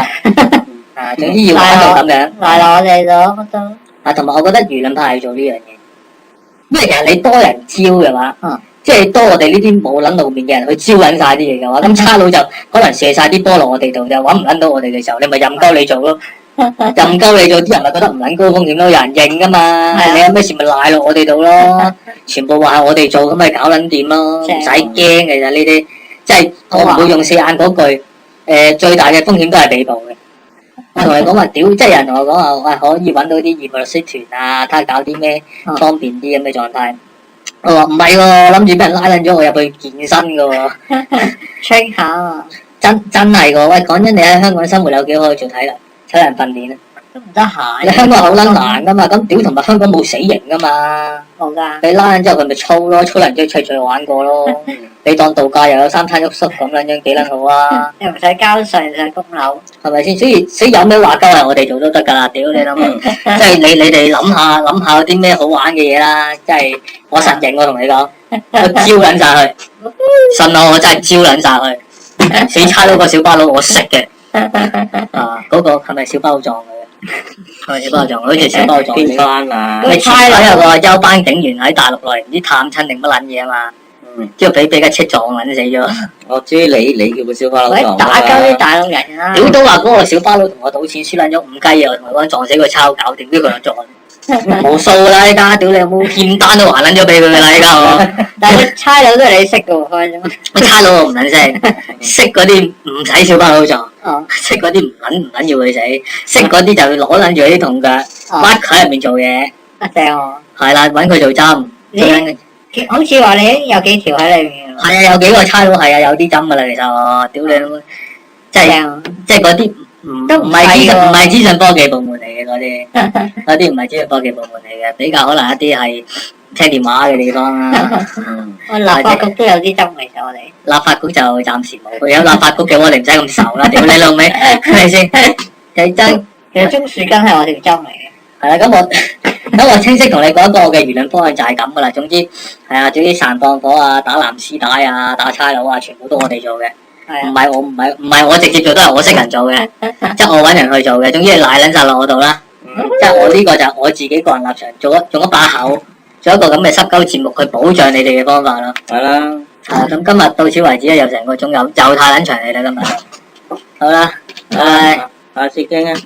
啊，總之要玩到咁樣。賴我哋咗都。啊，同埋我覺得輿論派係做呢樣嘢，因為其實你多人招嘅話，即係多我哋呢啲冇撚露面嘅人去招撚晒啲嘢嘅話，咁差佬就可能射晒啲波落我哋度，就揾唔撚到我哋嘅時候，你咪任鳩你做咯。任鳩你做，啲人咪覺得唔撚高風險咯，有人認噶嘛。你有咩事咪賴落我哋度咯，全部話係我哋做，咁咪搞撚掂咯，唔使驚其實呢啲，即係我唔會用四眼嗰句，最大嘅風險都係被捕嘅。我同你講話，屌，即係有人同我講話，我係可以揾到啲義務律師團啊，睇下搞啲咩方便啲咁嘅狀態。我話唔係喎，諗住俾人拉撚咗我入去健身嘅喎train 下啊，真係嘅。喂，講真，你喺香港生活有幾可以做體能訓練啊？都唔得閒。你香港好撚難噶嘛，咁屌同埋香港冇死刑噶嘛。冇㗎。你拉撚之後佢咪操咯，操人之後隨玩過咯。你當度假又有三餐喐宿咁撚樣幾撚好啊？又唔使交稅，唔使供樓，係咪先？所以有咩話鳩係我哋做都得㗎啦！屌你諗，即係你哋諗下有啲咩好玩嘅嘢啦！即係我實認，我同你講，我招撚晒佢，信我真係招撚晒佢。死差佬個小巴佬我識嘅，嗰個係咪小巴撞佢嘅？係咪小巴撞？好似小巴撞邊班啊？你差佬有個休班警員喺大陸來唔知探親定乜撚嘢啊嘛？之後俾架車撞撚死咗。我知你叫個小巴佬喂，撞打交啲大陸人啦。屌都話嗰個小巴佬同我賭錢輸撚咗5雞嘢，我同佢講撞死個抄搞掂，跟住佢又撞。冇數啦，依家屌你有冇欠單都還撚咗俾佢啦，依家我。但係啲差佬都係你識嘅喎，開咗。啲差佬我唔撚識，識嗰啲唔使小巴佬撞，識嗰啲唔撚要佢死，識嗰啲就攞撚住啲銅腳，屈佢喺入面做嘢。正喎。係啦，揾佢做針。好似話你有幾條喺裏面。係啊，有幾個差佬係啊，有啲針噶啦，其實我屌你老母，即係嗰啲唔係資訊科技部門嚟嘅嗰啲唔係資訊科技部門嚟嘅，比較可能一啲係聽電話嘅地方啦。我立法局都有啲針嚟嘅，我哋。立法局就暫時冇，有立法局嘅我哋唔使咁愁啦，屌你老味，係咪先？其實鍾樹根係我條針嚟嘅。係啦，咁我清晰同你講過嘅輿論方向就係咁噶啦。總之係啊，總之散放火啊、打藍絲帶啊、打差佬啊，全部都我哋做嘅。唔係我直接做，都係我識人做嘅，即係我揾人去做嘅。總之係賴撚晒落我度啦。即係我呢個就我自己個人立場，做咗把口，做一個咁嘅濕鳩節目去保障你哋嘅方法咯。係啦。咁今日到此為止啦，又成個鐘，又太撚長氣啦今日。好啦，拜拜。下次傾啊。